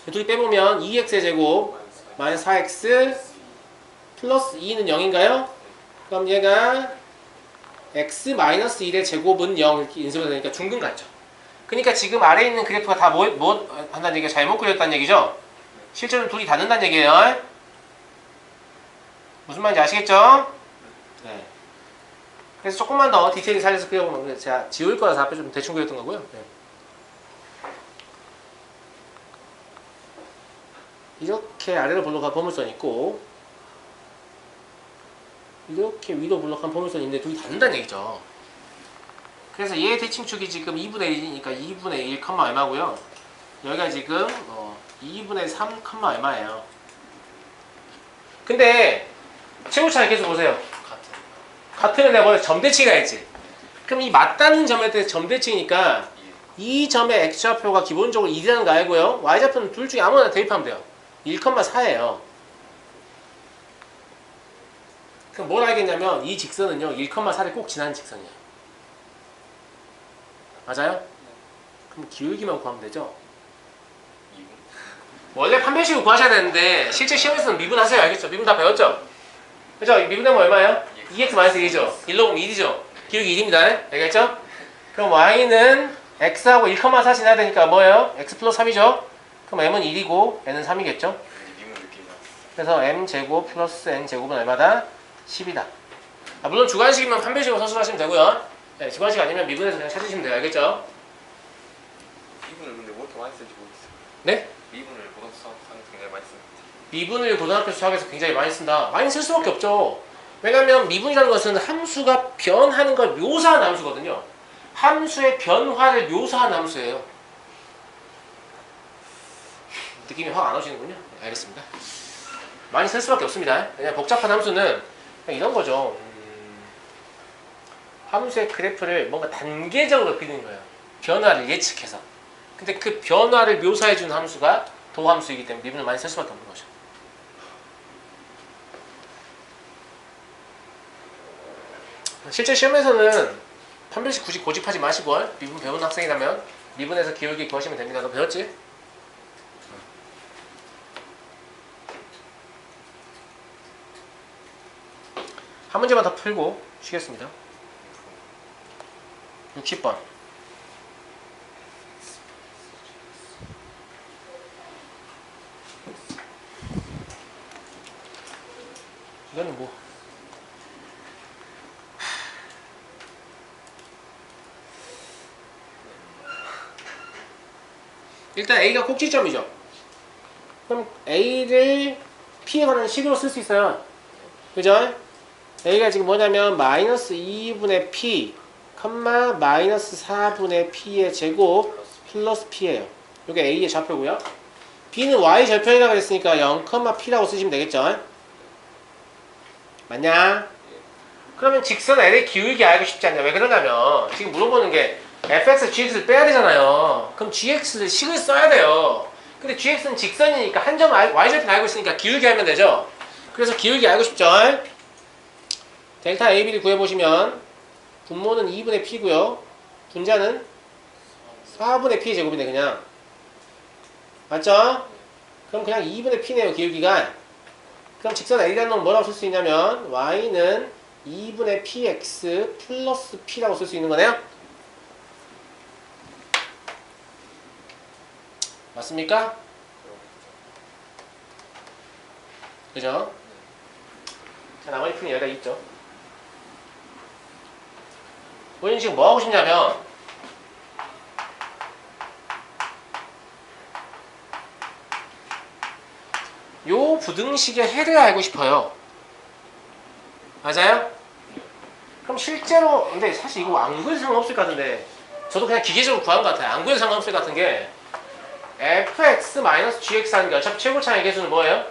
둘이 빼보면 2x의 제곱 마이너스 4x 플러스 2는 0인가요? 그럼 얘가 x 마이너스 1의 제곱은 0 이렇게 인수가 되니까 중근 같죠. 그러니까 지금 아래에 있는 그래프가 다 뭐 한다는 얘기가 잘못 그렸다는 얘기죠. 실제로 둘이 닿는다는 얘기예요. 무슨 말인지 아시겠죠? 네. 그래서 조금만 더 디테일이 살려서 그려보면 제가 지울 거라서 앞에 좀 대충 그렸던 거고요. 네. 이렇게 아래로 블록한 포물선이 있고 이렇게 위로 블록한 포물선이 있는데 둘이 닿는다는 얘기죠. 그래서 얘의 대칭축이 지금 2분의 1이니까 2분의 1, 얼마고요. 여기가 지금 2분의 3, 얼마예요. 근데 최고차를 계속 보세요. 같은 내가 원래 점대칭이라 했지. 그럼 이 맞닿는 점에 대해서 점대칭이니까 이 점의 x좌표가 기본적으로 1이라는 거 알고요. y좌표는 둘 중에 아무거나 대입하면 돼요. 1,4예요. 그럼 뭘 알겠냐면 이 직선은요 1,4를 꼭 지나는 직선이에요. 맞아요? 그럼 기울기만 구하면 되죠. 원래 판별식을 구하셔야 되는데 실제 시험에서는 미분하세요. 알겠죠? 미분 다 배웠죠? 그죠? 미분되면 얼마예요? 2x-1이죠. 1로 보면 1이죠. 기울기 1입니다. 알겠죠? 그럼 y는 x하고 1,4 지나야 되니까 뭐예요? x 플러스 3이죠? 그럼 m은 1이고 n은 3이겠죠? 그래서 m제곱 플러스 n제곱은 얼마다? 10이다. 물론 주관식이면 판별식으로 서술하시면 되고요. 네, 주관식 아니면 미분해서 그냥 찾으시면 돼요. 알겠죠? 미분을 근데 뭐 이렇게 많이 쓰는지 모르겠어요. 네? 미분을 고등학교 수학에서 굉장히 많이 쓰는 것 같아요. 미분을 고등학교 수학에서 굉장히 많이 쓴다. 많이 쓸 수밖에 없죠. 왜냐하면 미분이라는 것은 함수가 변하는 걸 묘사한 함수거든요. 함수의 변화를 묘사한 함수예요. 느낌이 확 안 오시는군요. 네, 알겠습니다. 많이 쓸 수밖에 없습니다. 그냥 복잡한 함수는 그냥 이런 거죠. 함수의 그래프를 뭔가 단계적으로 그리는 거예요. 변화를 예측해서. 근데 그 변화를 묘사해주는 함수가 도함수이기 때문에 미분을 많이 쓸 수밖에 없는 거죠. 실제 시험에서는 판별식 굳이 고집하지 마시고 미분 배우는 학생이라면 미분에서 기울기 구하시면 됩니다. 너 배웠지? 한 문제만 더 풀고 쉬겠습니다. 60번. 이거는 뭐 일단 A가 꼭지점이죠. 그럼 A를 P에 관한 식으로 쓸 수 있어요. 그죠? A가 지금 뭐냐면 마이너스 2분의 P, 마이너스 4분의 P의 제곱 플러스 P예요. 이게 A의 좌표고요. B는 Y 절편이라고 했으니까 0, P라고 쓰시면 되겠죠? 맞냐? 그러면 직선 L의 기울기 알고 싶지 않냐? 왜 그러냐면 지금 물어보는 게 fx, gx를 빼야 되잖아요. 그럼 gx를 식을 써야 돼요. 근데 gx는 직선이니까 한 점 y절편 알고 있으니까 기울기 하면 되죠. 그래서 기울기 알고 싶죠? 델타 AB를 구해보시면 분모는 2분의 p고요. 분자는 4분의 p의 제곱이네 그냥. 맞죠? 그럼 그냥 2분의 p네요 기울기가. 그럼 직선 L이라는 놈은 뭐라고 쓸 수 있냐면 y는 2분의 px 플러스 p라고 쓸 수 있는 거네요. 맞습니까? 그죠? 자, 나머지 풀이 여기다 있죠. 우리는 지금 뭐 하고 싶냐면 요 부등식의 해를 알고 싶어요. 맞아요? 그럼 실제로 근데 사실 이거 안 구해도 상관없을 것 같은데 저도 그냥 기계적으로 구한 것 같아요. 안 구해도 상관없을 것 같은 게 fx-gx 하는 게 어차피 최고차의 개수는 뭐예요?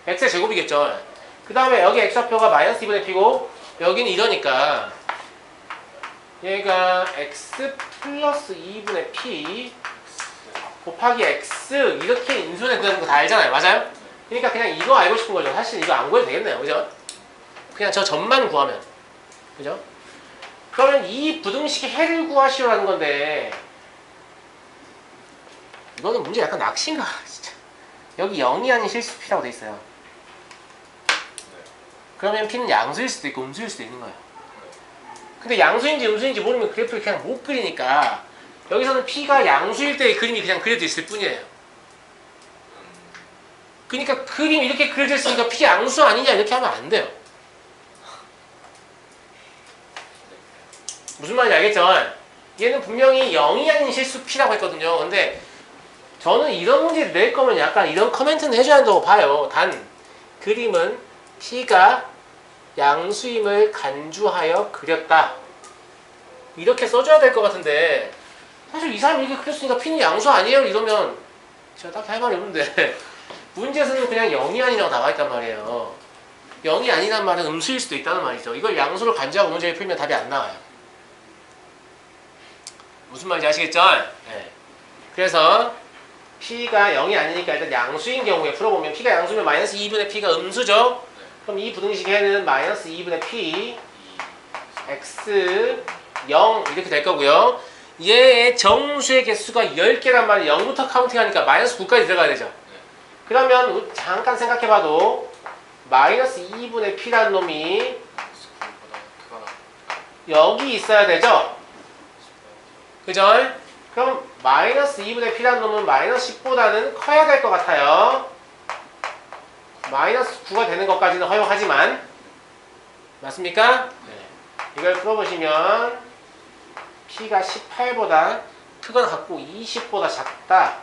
x의 제곱이겠죠. 그 다음에 여기 x좌표가 마이너스 2분의 p고 여기는 이러니까 얘가 x 플러스 2분의 p 곱하기 x 이렇게 인수되는 거 다 알잖아요. 맞아요? 그러니까 그냥 이거 알고 싶은 거죠. 사실 이거 안 구해도 되겠네요. 그죠? 그냥 저 점만 구하면. 그죠? 그러면 이 부등식의 해를 구하시오라는 건데 이거는 문제 약간 낚시인가 진짜. 여기 0이 아닌 실수 P라고 돼 있어요. 그러면 P는 양수일 수도 있고 음수일 수도 있는 거예요. 근데 양수인지 음수인지 모르면 그래프를 그냥 못 그리니까 여기서는 P가 양수일 때의 그림이 그냥 그려져 있을 뿐이에요. 그러니까 그림이 이렇게 그려져 있으니까 P 양수 아니냐 이렇게 하면 안 돼요. 무슨 말인지 알겠죠? 얘는 분명히 0이 아닌 실수 P라고 했거든요. 근데 저는 이런 문제를 낼 거면 약간 이런 커멘트는 해줘야 한다고 봐요. 단 그림은 P가 양수임을 간주하여 그렸다. 이렇게 써줘야 될 것 같은데 사실 이 사람이 이렇게 그렸으니까 P는 양수 아니에요? 이러면 제가 딱히 할 말이 없는데 문제에서는 그냥 0이 아니라고 나와있단 말이에요. 0이 아니란 말은 음수일 수도 있다는 말이죠. 이걸 양수로 간주하고 문제를 풀면 답이 안 나와요. 무슨 말인지 아시겠죠? 네. 그래서 P가 0이 아니니까 일단 양수인 경우에 풀어보면 P가 양수면 마이너스 2분의 P가 음수죠? 그럼 이 부등식에는 마이너스 2분의 P X 0 이렇게 될 거고요. 얘의 정수의 개수가 10개란 말이에요. 0부터 카운팅하니까 마이너스 9까지 들어가야 되죠. 그러면 잠깐 생각해봐도 마이너스 2분의 P라는 놈이 여기 있어야 되죠? 그죠? 그럼 마이너스 2분의 P라는 놈은 마이너스 10보다는 커야 될 것 같아요. 마이너스 9가 되는 것까지는 허용하지만 맞습니까? 네. 이걸 풀어보시면 P가 18보다 크거나 같고 20보다 작다.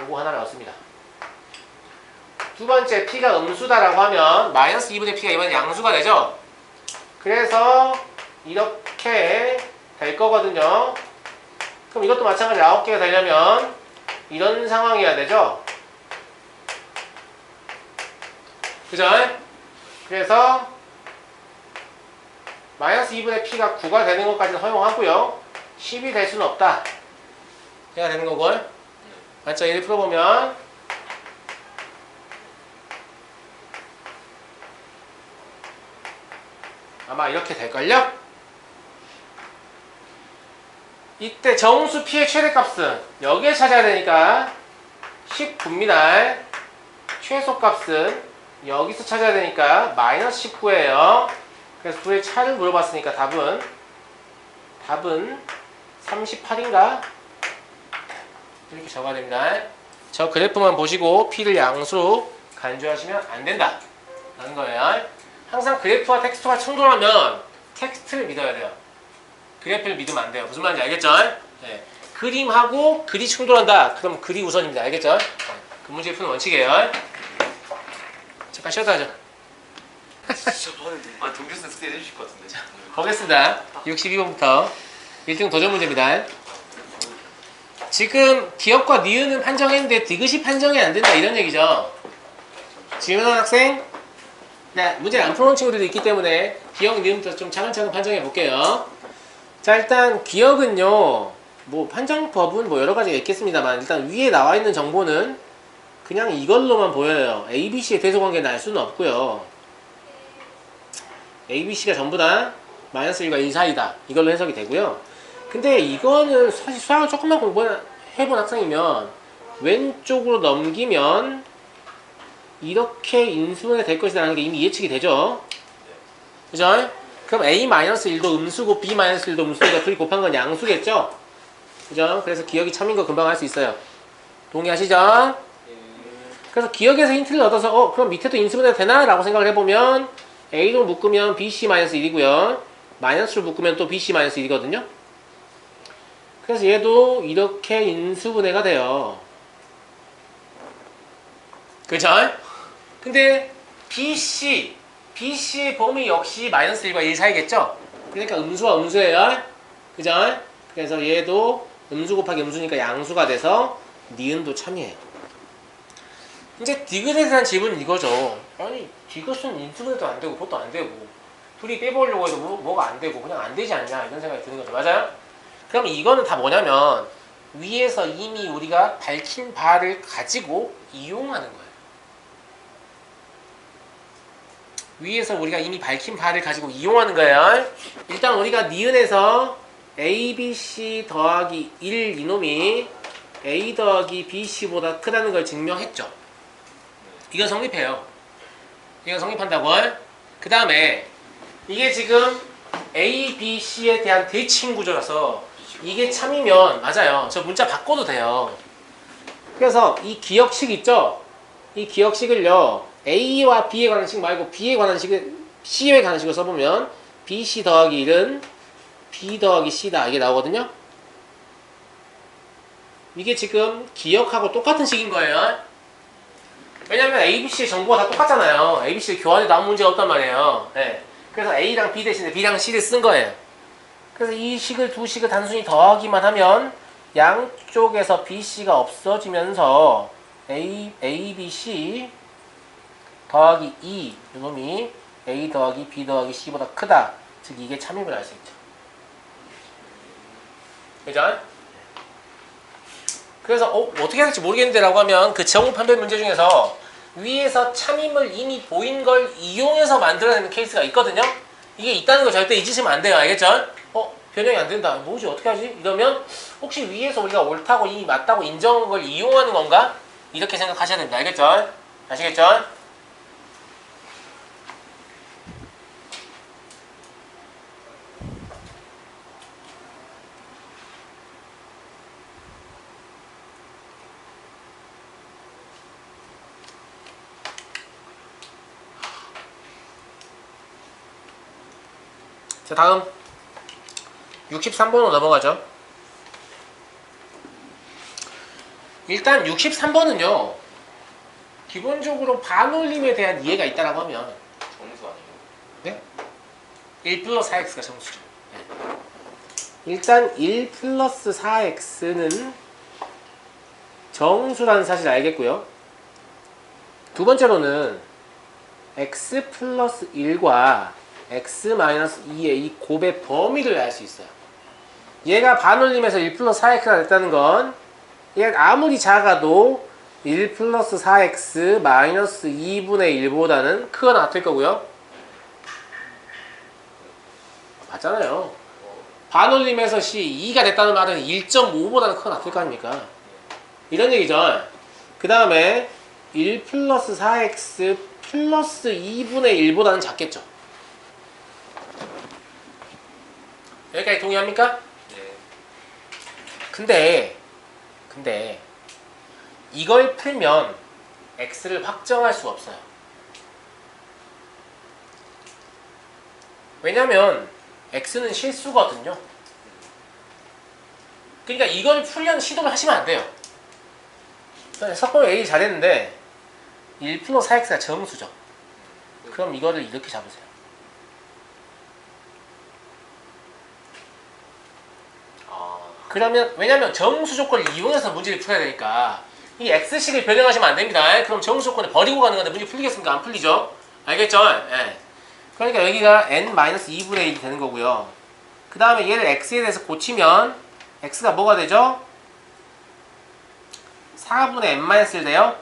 요거 하나를 얻습니다. 두 번째 P가 음수다라고 하면 마이너스 2분의 P가 이번에 양수가 되죠? 그래서 이렇게 될 거거든요. 그럼 이것도 마찬가지로 9개가 되려면 이런 상황이어야 되죠? 그죠? 그래서 마이너스 2분의 P가 9가 되는 것까지는 허용하고요. 10이 될 수는 없다. 해야 되는 거고. 맞죠? 얘를 풀어보면 아마 이렇게 될걸요? 이때 정수 P의 최대값은 여기에 찾아야 되니까 19입니다. 최소값은 여기서 찾아야 되니까 마이너스 19예요. 그래서 둘의 차를 물어봤으니까 답은 38인가? 이렇게 적어야 됩니다. 저 그래프만 보시고 P를 양수로 간주하시면 안 된다 라는 거예요. 항상 그래프와 텍스트가 충돌하면 텍스트를 믿어야 돼요. 그래프를 믿으면 안 돼요. 무슨 말인지 알겠죠? 네. 그림하고 글이 충돌한다. 그럼 글이 우선입니다. 알겠죠? 그 문제 푸는 원칙이에요. 잠깐 쉬었다 하죠. 아, 동교수는 숙제 해주실 것 같은데. 보겠습니다. 62번부터 1등 도전 문제입니다. 지금 기억과 니은은 판정했는데 디귿이 판정이 안 된다 이런 얘기죠. 지은원 학생, 네, 문제를 안 풀어놓은 친구들도 있기 때문에 기억, 니은부터 좀 차근차근 판정해 볼게요. 자, 일단 기억은요, 뭐 판정법은 뭐 여러 가지가 있겠습니다만 일단 위에 나와 있는 정보는 그냥 이걸로만 보여요. ABC의 대소관계는 알 수는 없고요. ABC가 전부 다 마이너스 1과 1 사이다. 이걸로 해석이 되고요. 근데 이거는 사실 수학을 조금만 공부해본 학생이면 왼쪽으로 넘기면 이렇게 인수분해가 될 것이다 라는 게 이미 예측이 되죠. 그죠? 그럼 A-1도 음수고 B-1도 음수니까 둘이 곱한 건 양수겠죠? 그죠? 그래서 기억이 참인 거 금방 알 수 있어요. 동의하시죠? 그래서 기억에서 힌트를 얻어서 그럼 밑에도 인수분해가 되나? 라고 생각을 해보면 A로 묶으면 BC-1이고요. 마이너스로 묶으면 또 BC-1이거든요. 그래서 얘도 이렇게 인수분해가 돼요. 그죠? 근데 BC의 범위 역시 마이너스 1과 1 사이겠죠? 그러니까 음수와 음수예요. 그죠? 그래서 얘도 음수 곱하기 음수니까 양수가 돼서 니은도 참이에요. 이제 디귿에 대한 질문은 이거죠. 아니 디귿은 인수분해도 안 되고 그것도 안 되고 둘이 빼보려고 해도 뭐가 안 되고 그냥 안 되지 않냐 이런 생각이 드는 거죠. 맞아요? 그럼 이거는 다 뭐냐면 위에서 이미 우리가 밝힌 바를 가지고 이용하는 거예요. 위에서 우리가 이미 밝힌 바를 가지고 이용하는 거예요. 일단 우리가 니은에서 ABC 더하기 1 이놈이 A 더하기 BC보다 크다는 걸 증명했죠. 이건 성립해요. 이건 성립한다고. 그 다음에 이게 지금 A, B, C에 대한 대칭 구조라서 이게 참이면 맞아요. 저 문자 바꿔도 돼요. 그래서 이 기억식 있죠? 이 기억식을요. A와 B에 관한 식 말고 B에 관한 식을 C에 관한 식을 써보면 BC 더하기 1은 B 더하기 C다. 이게 나오거든요. 이게 지금 기억하고 똑같은 식인 거예요. 왜냐면 ABC의 정보가 다 똑같잖아요. ABC를 교환해도 아무 문제가 없단 말이에요. 네. 그래서 A랑 B 대신에 B랑 C를 쓴 거예요. 그래서 이 식을 두 식을 단순히 더하기만 하면 양쪽에서 BC가 없어지면서 A, B, C 더하기 2 이놈이 A 더하기 B 더하기 C보다 크다. 즉 이게 참임을 알 수 있죠. 그죠? 그래서 어떻게 해야 될지 모르겠는데 라고 하면 그 정우 판별 문제 중에서 위에서 참임을 이미 보인 걸 이용해서 만들어내는 케이스가 있거든요. 이게 있다는 거 절대 잊으시면 안 돼요. 알겠죠? 변형이 안 된다. 뭐지? 어떻게 하지? 이러면 혹시 위에서 우리가 옳다고 이미 맞다고 인정한 걸 이용하는 건가? 이렇게 생각하셔야 됩니다. 알겠죠? 아시겠죠? 자, 다음 63번으로 넘어가죠. 일단 63번은요. 기본적으로 반올림에 대한 이해가 있다라고 하면 정수 아니에요? 네? 1 플러스 4x가 정수죠. 네. 일단 1 플러스 4x는 정수라는 사실을 알겠고요. 두 번째로는 x 플러스 1과 x 마이너스 2의 이 곱의 범위를 알 수 있어요. 얘가 반올림에서 1 플러스 4x가 됐다는 건 얘가 아무리 작아도 1 플러스 4x 마이너스 2분의 1보다는 크거나 같을 거고요. 맞잖아요. 반올림에서 시 2가 됐다는 말은 1.5보다는 크거나 같을 거 아닙니까? 이런 얘기죠. 그 다음에 1 플러스 4x 플러스 2분의 1보다는 작겠죠. 여기까지 동의합니까? 네. 근데 이걸 풀면 x를 확정할 수 없어요. 왜냐면 x는 실수거든요. 그러니까 이걸 풀려는 시도를 하시면 안 돼요. 석범 A 잘했는데 1 플러스 4x가 정수죠. 그럼 이거를 이렇게 잡으세요. 그러면 왜냐면 정수 조건을 이용해서 문제를 풀어야 되니까 이 x식을 변형하시면 안 됩니다. 그럼 정수 조건을 버리고 가는 건데 문제 풀리겠습니까? 안 풀리죠? 알겠죠? 예. 그러니까 여기가 n-2분의 1이 되는 거고요. 그 다음에 얘를 x에 대해서 고치면 x가 뭐가 되죠? 4분의 n-1 돼요?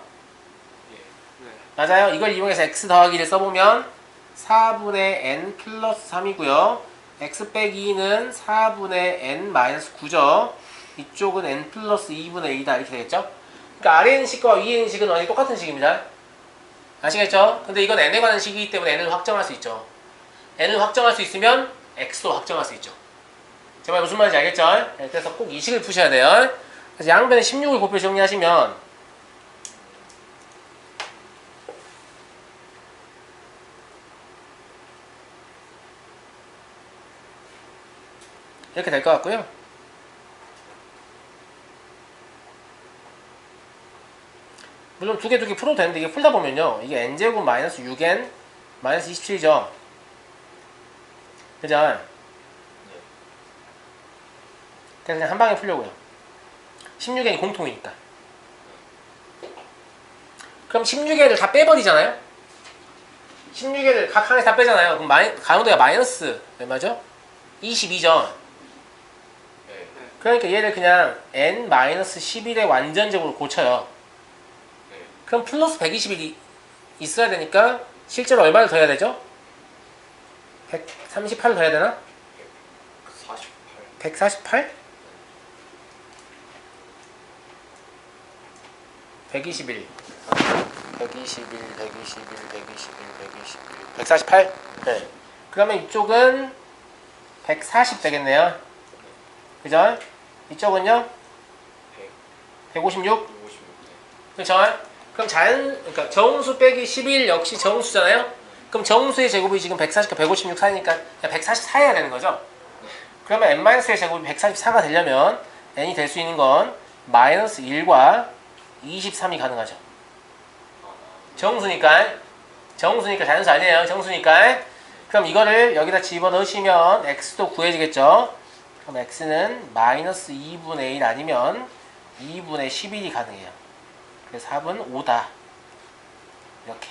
네. 맞아요. 이걸 이용해서 x 더하기를 써보면 4분의 n 플러스 3이고요. x 빼기 2는 4분의 n 마이너스 9죠. 이쪽은 n 플러스 2분의 2다. 이렇게 되겠죠? 그러니까 아래 있는 식과 위에 있는 식은 완전히 똑같은 식입니다. 아시겠죠? 근데 이건 n에 관한 식이기 때문에 n을 확정할 수 있죠. n을 확정할 수 있으면 x도 확정할 수 있죠. 제 말 무슨 말인지 알겠죠? 그래서 꼭 이 식을 푸셔야 돼요. 그래서 양변에 16을 곱해 정리하시면 이렇게 될 것 같고요. 물론 두 개 풀어도 되는데 이게 풀다 보면요. 이게 n제곱 마이너스 6n 마이너스 27이죠. 그죠? 그래서 그냥 한 방에 풀려고요. 16n이 공통이니까. 그럼 16n을 다 빼버리잖아요? 16n을 각 항에서 다 빼잖아요. 그럼 가운데가 마이너스 얼마죠? 22죠. 그러니까 얘를 그냥 n-11에 완전적으로 고쳐요. 그럼 플러스 120이 있어야 되니까 실제로 얼마를 더해야 되죠? 138을 더해야 되나? 48. 148? 121 148? 네. 그러면 이쪽은 140 되겠네요. 그죠? 이쪽은요? 156? 156. 그죠? 그럼 그러니까 정수 빼기 11 역시 정수잖아요? 그럼 정수의 제곱이 지금 140과 156 사이니까 144 해야 되는 거죠? 그러면 n-의 제곱이 144가 되려면 n이 될 수 있는 건 마이너스 1과 23이 가능하죠. 정수니까 자연수 아니에요. 정수니까. 그럼 이거를 여기다 집어넣으시면 x도 구해지겠죠. 그럼 x는 마이너스 2분의 1 아니면 2분의 11이 가능해요. 그래서 답은 5다. 이렇게.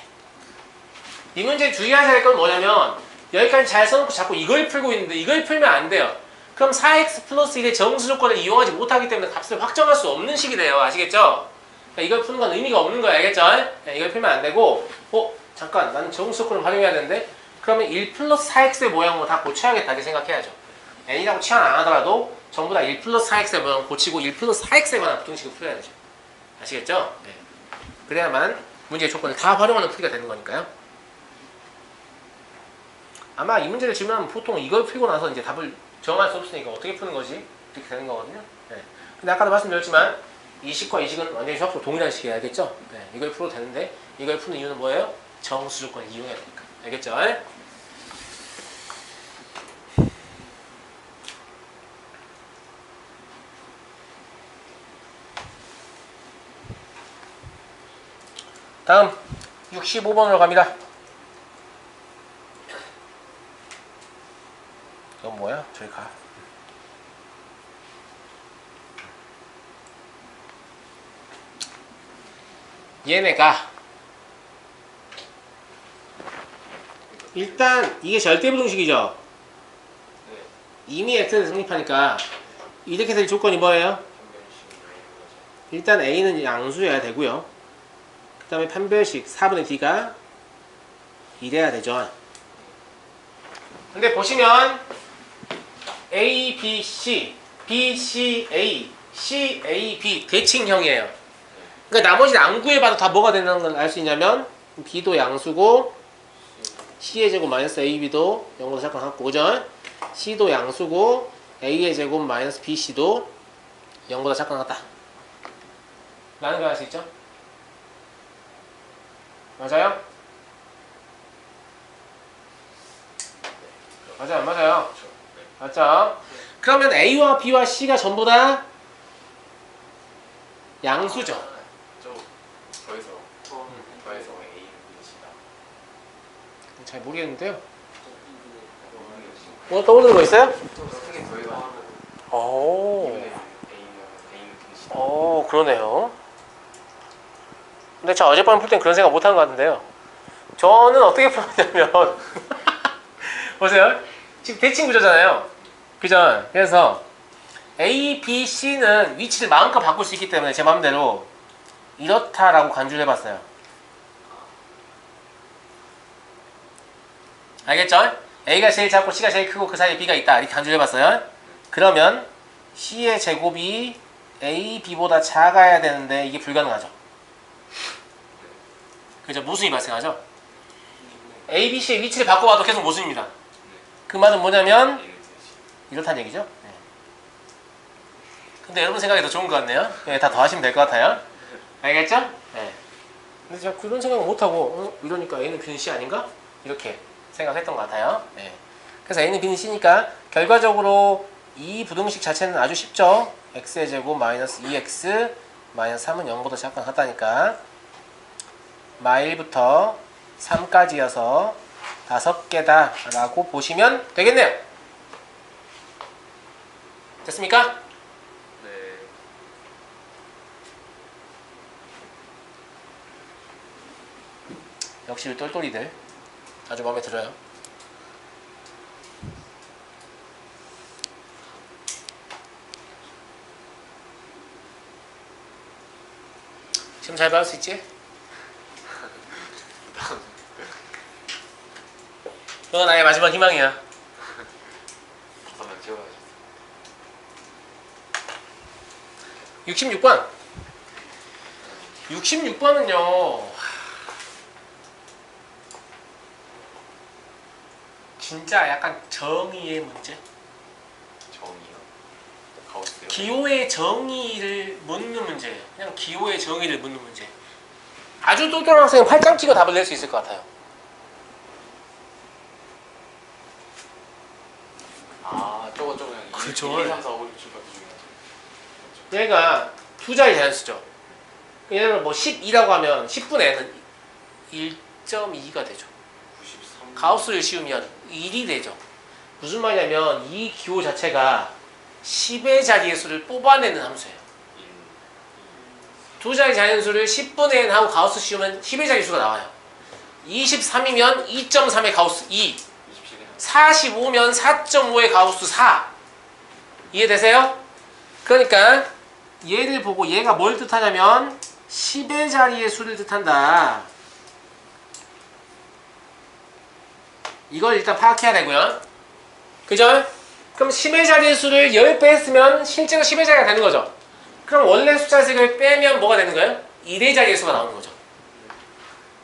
이 문제 주의하셔야 할 건 뭐냐면 여기까지 잘 써놓고 자꾸 이걸 풀고 있는데 이걸 풀면 안 돼요. 그럼 4x 플러스 1의 정수 조건을 이용하지 못하기 때문에 값을 확정할 수 없는 식이 돼요. 아시겠죠? 그러니까 이걸 푸는 건 의미가 없는 거야. 알겠죠? 네, 이걸 풀면 안 되고 잠깐 나는 정수 조건을 활용해야 되는데 그러면 1 플러스 4x의 모양으로 다 고쳐야겠다 이렇게 생각해야죠. n이라고 치환 안 하더라도 전부 다 1 플러스 4x의 모양 고치고 1 플러스 4x에 관한 부등식을 풀어야 되죠. 아시겠죠? 네. 그래야만 문제의 조건을 다 활용하는 풀이가 되는 거니까요. 아마 이 문제를 질문하면 보통 이걸 풀고 나서 이제 답을 정할 수 없으니까 어떻게 푸는 거지? 이렇게 되는 거거든요. 네. 근데 아까도 말씀드렸지만 이 식과 이 식은 완전히 수학적으로 동일한 식이에요. 알겠죠? 네. 이걸 풀어도 되는데 이걸 푸는 이유는 뭐예요? 정수 조건을 이용해야 되니까. 알겠죠? 다음 65번으로 갑니다. 이건 뭐야? 저기 가. 얘네가 일단 이게 절대부등식이죠. 이미 x에 성립하니까 이렇게 될 조건이 뭐예요? 일단 a는 양수여야 되고요. 그 다음에 판별식 4분의 d가 이래야 되죠. 근데 보시면 A, B, C, B, C, A, C, A, B 대칭형이에요. 그러니까 나머지는 안 구해봐도 다 뭐가 된다는 걸 알 수 있냐면 B도 양수고 C의 제곱 마이너스 AB도 0보다 작거나 같고 그죠? C도 양수고 A의 제곱 마이너스 BC도 0보다 작거나 같다 라는 걸 알 수 있죠? 맞아요? 맞아요 안 맞아요? 맞죠? 그러면 A와 B와 C가 전부 다 양수죠. 더해서 A는 B다. 잘 모르겠는데요. 뭐 떠오르는 거 있어요? 크게 더해서 오, A는 B다. 오 그러네요. 근데 저 어젯밤 풀 땐 그런 생각 못 한 것 같은데요. 저는 어떻게 풀었냐면 보세요. 지금 대칭 구조잖아요. 그죠? 그래서 A, B, C는 위치를 마음껏 바꿀 수 있기 때문에 제 마음대로 이렇다라고 간주를 해봤어요. 알겠죠? A가 제일 작고 C가 제일 크고 그 사이에 B가 있다 이렇게 간주를 해봤어요. 그러면 C의 제곱이 A, B보다 작아야 되는데 이게 불가능하죠. 그죠? 모순이 발생하죠? A, B, C의 위치를 바꿔봐도 계속 모순입니다. 그 말은 뭐냐면 이렇다는 얘기죠. 네. 근데 여러분 생각이 더 좋은 것 같네요. 네, 다 더하시면 될 것 같아요. 알겠죠? 네. 근데 제가 그런 생각을 못하고 이러니까 A는 B는 C 아닌가? 이렇게 생각했던 것 같아요. 네. 그래서 A는 B는 C니까 결과적으로 이 부등식 자체는 아주 쉽죠. x의 제곱 마이너스 2x 마이너스 3은 0보다 작거나 같다니까 마1부터 3까지여서 5개다 라고 보시면 되겠네요. 됐습니까? 네. 역시 이 똘똘이들 아주 마음에 들어요. 지금 잘 받을 수 있지? 너 나의 마지막 희망이야. 잠깐만 지워가지고. 66번 66번은요. 진짜 약간 정의의 문제. 정의요. 가우스요. 기호의 정의를 묻는 문제예요. 그냥 기호의 정의를 묻는 문제. 아주 똘똘한 학생은 팔짱 끼고 답을 낼 수 있을 것 같아요. 아 저거 그냥 그죠. 1, 2, 3, 4, 5, 6, 7, 8 중에 얘가 두 자리 자연수죠. 예를 들어 뭐 12라고 하면 10분의 n은 1.2가 되죠. 93. 가우스를 씌우면 1이 되죠. 무슨 말이냐면 이 기호 자체가 10의 자리의 수를 뽑아내는 함수예요. 1, 2, 두 자리 자연수를 10분의 n 하고 가우스 씌우면 10의 자리 수가 나와요. 23이면 2.3의 가우스 2, 27이요. 45면 4.5의 가우스 4. 이해되세요? 그러니까 얘를 보고 얘가 뭘 뜻하냐면 10의 자리의 수를 뜻한다. 이걸 일단 파악해야 되고요. 그죠? 그럼 10의 자리의 수를 10배 했으면 실제로 10의 자리가 되는 거죠. 그럼 원래 숫자식을 빼면 뭐가 되는 거예요? 1의 자리의 수가 나오는 거죠.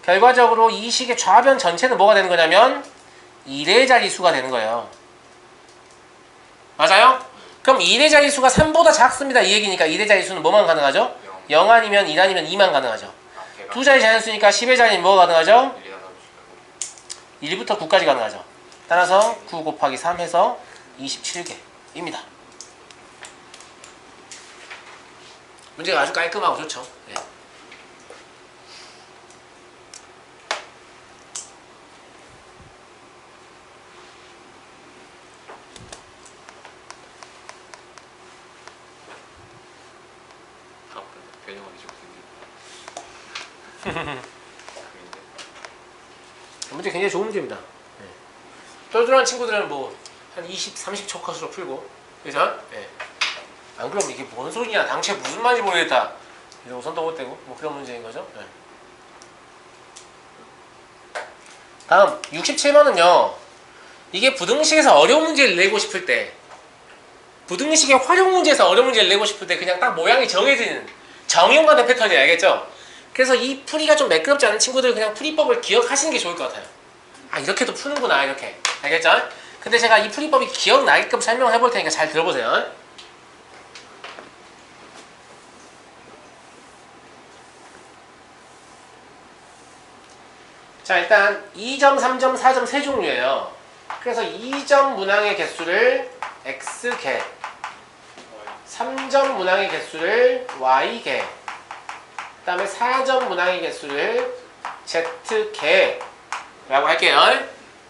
결과적으로 이 식의 좌변 전체는 뭐가 되는 거냐면 1의 자리 수가 되는 거예요. 맞아요? 그럼 1의 자리 수가 3보다 작습니다. 이 얘기니까 1의 자리 수는 뭐만 가능하죠? 0 아니면 1 아니면 2만 가능하죠. 두 자리 자연수니까 10의 자리는 뭐가 가능하죠? 1부터 9까지 가능하죠. 따라서 9 곱하기 3 해서 27개입니다. 문제가 아주 깔끔하고 좋죠. 네. 변형하기 좋거든요. 문제 굉장히 좋은 문제입니다. 네. 똘똘한 친구들은 뭐 한 20, 30초 컷으로 풀고, 그죠? 네. 안 그러면 이게 뭔 소리냐, 당최 무슨 말인지 모르겠다 이러고 손도 못 대고 뭐 그런 문제인 거죠. 네. 다음 67번은요. 이게 부등식에서 어려운 문제를 내고 싶을 때, 부등식의 활용 문제에서 어려운 문제를 내고 싶을 때 그냥 딱 모양이 정해지는 정형화된 패턴이 알겠죠? 그래서 이 풀이가 좀 매끄럽지 않은 친구들 그냥 풀이법을 기억하시는 게 좋을 것 같아요. 아, 이렇게도 푸는구나, 이렇게. 알겠죠? 근데 제가 이 풀이법이 기억나게끔 설명해 볼 테니까 잘 들어보세요. 자, 일단 2점, 3점, 4점 세 종류예요. 그래서 2점 문항의 개수를 x개, 3점 문항의 개수를 y개, 그 다음에 4점 문항의 개수를 z개라고 할게요.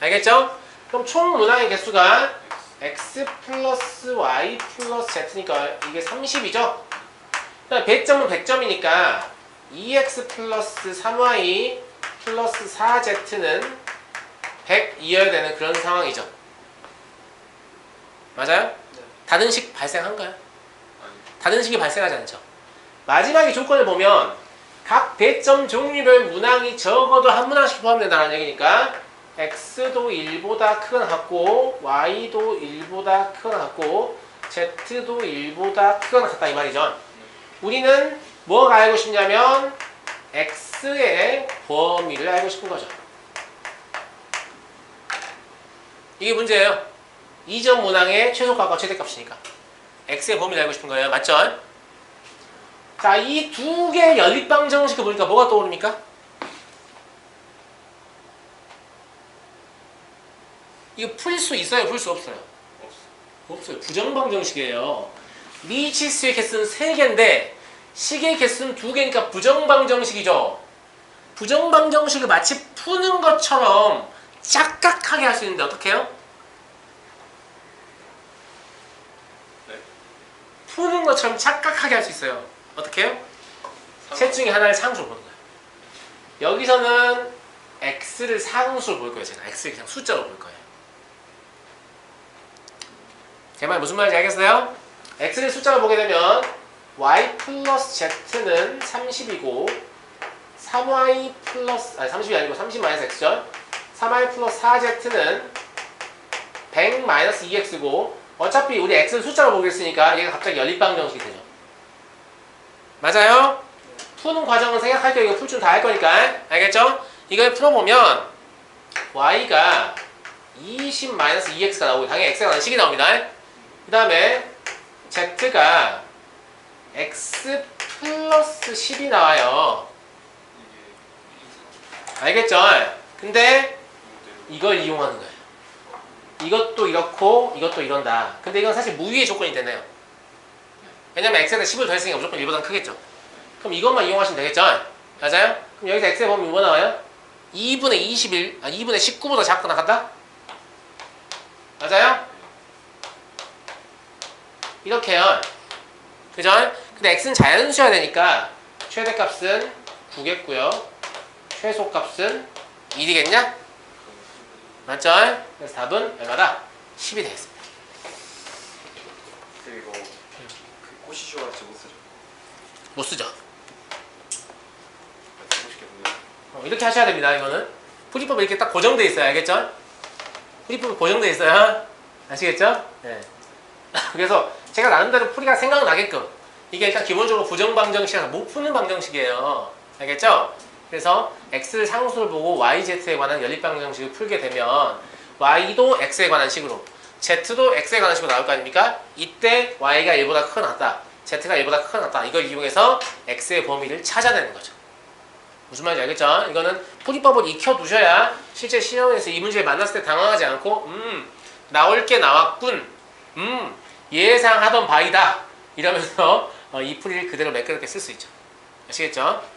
알겠죠? 그럼 총 문항의 개수가 x 플러스 y 플러스 z니까 이게 30이죠? 그다음 배점은 100점이니까 2x 플러스 3y 플러스 4z는 100이어야 되는 그런 상황이죠. 맞아요? 네. 다른식 발생한가요? 다른식이 발생하지 않죠. 마지막에 조건을 보면 각 배점 종류별 문항이 적어도 한 문항씩 포함된다는 얘기니까 x도 1보다 크거나 같고 y도 1보다 크거나 같고 z도 1보다 크거나 같다 이 말이죠. 우리는 뭐가 알고 싶냐면 x의 범위를 알고 싶은 거죠. 이게 문제예요. 2점 문항의 최소값과 최대값이니까 x의 범위를 알고 싶은 거예요. 맞죠? 자, 이 두 개의 연립방 정식을 보니까 뭐가 떠오릅니까? 이거 풀 수 있어요? 풀 수 없어요? 없어요. 부정방 정식이에요. 미치수의 개수는 3개인데 식의 개수는 2개니까 부정방 정식이죠. 부정방 정식을 마치 푸는 것처럼 착각하게 할 수 있는데 어떻게 해요? 네. 푸는 것처럼 착각하게 할 수 있어요. 어떻게 해요? 셋 중에 하나를 상수로 보는 거예요. 여기서는 x를 상수로 볼 거예요. 제가 x를 그냥 숫자로 볼 거예요. 제 말 무슨 말인지 알겠어요? x를 숫자로 보게 되면 y 플러스 z는 30이고 3y 플러스, 아니 30이 아니고 30 마이너스 x죠? 3y 플러스 4z는 100 마이너스 2x고 어차피 우리 x를 숫자로 보겠으니까 얘가 갑자기 연립방 정식이 되죠. 맞아요? 푸는 과정은 생각할 때 이거 풀 줄 다 할 거니까. 알겠죠? 이걸 풀어보면 y가 20-2x가 나오고 당연히 x가 나는 식이 나옵니다. 그 다음에 z가 x 플러스 10이 나와요. 알겠죠? 근데 이걸 이용하는 거예요. 이것도 이렇고 이것도 이런다. 근데 이건 사실 무위의 조건이 되네요. 왜냐면 x에다 10을 더했으니까 무조건 1보다 크겠죠. 그럼 이것만 이용하시면 되겠죠? 맞아요? 그럼 여기서 x의 범위 뭐 나와요? 2분의 21, 2분의 19보다 작거나 같다? 맞아요? 이렇게요. 그죠? 근데 x는 자연수여야 되니까 최대값은 9겠고요. 최소값은 1이겠냐? 맞죠? 그래서 답은 얼마다? 10이 되겠습니다. 그리고 그 꽃이 쉬워가지고 못 쓰죠. 못 쓰죠? 쓰고 싶겠네요. 이렇게 하셔야 됩니다. 이거는 풀이법이 이렇게 딱 고정돼 있어요. 알겠죠? 풀이법이 고정돼 있어요. 아시겠죠? 네. 그래서 제가 나름대로 풀이가 생각나게끔 이게 일단 기본적으로 부정방정식이라서 못 푸는 방정식이에요. 알겠죠? 그래서 x를 상수를 보고 yz에 관한 연립방정식을 풀게 되면 y도 x에 관한 식으로 z도 x에 관한 식으로 나올 거 아닙니까? 이때 y가 1보다 크거나 같다, z가 1보다 크거나 같다. 이걸 이용해서 x의 범위를 찾아내는 거죠. 무슨 말인지 알겠죠? 이거는 풀이법을 익혀두셔야 실제 시험에서 이 문제를 만났을 때 당황하지 않고 나올 게 나왔군, 예상하던 바이다 이러면서 이 풀이를 그대로 매끄럽게 쓸 수 있죠. 아시겠죠?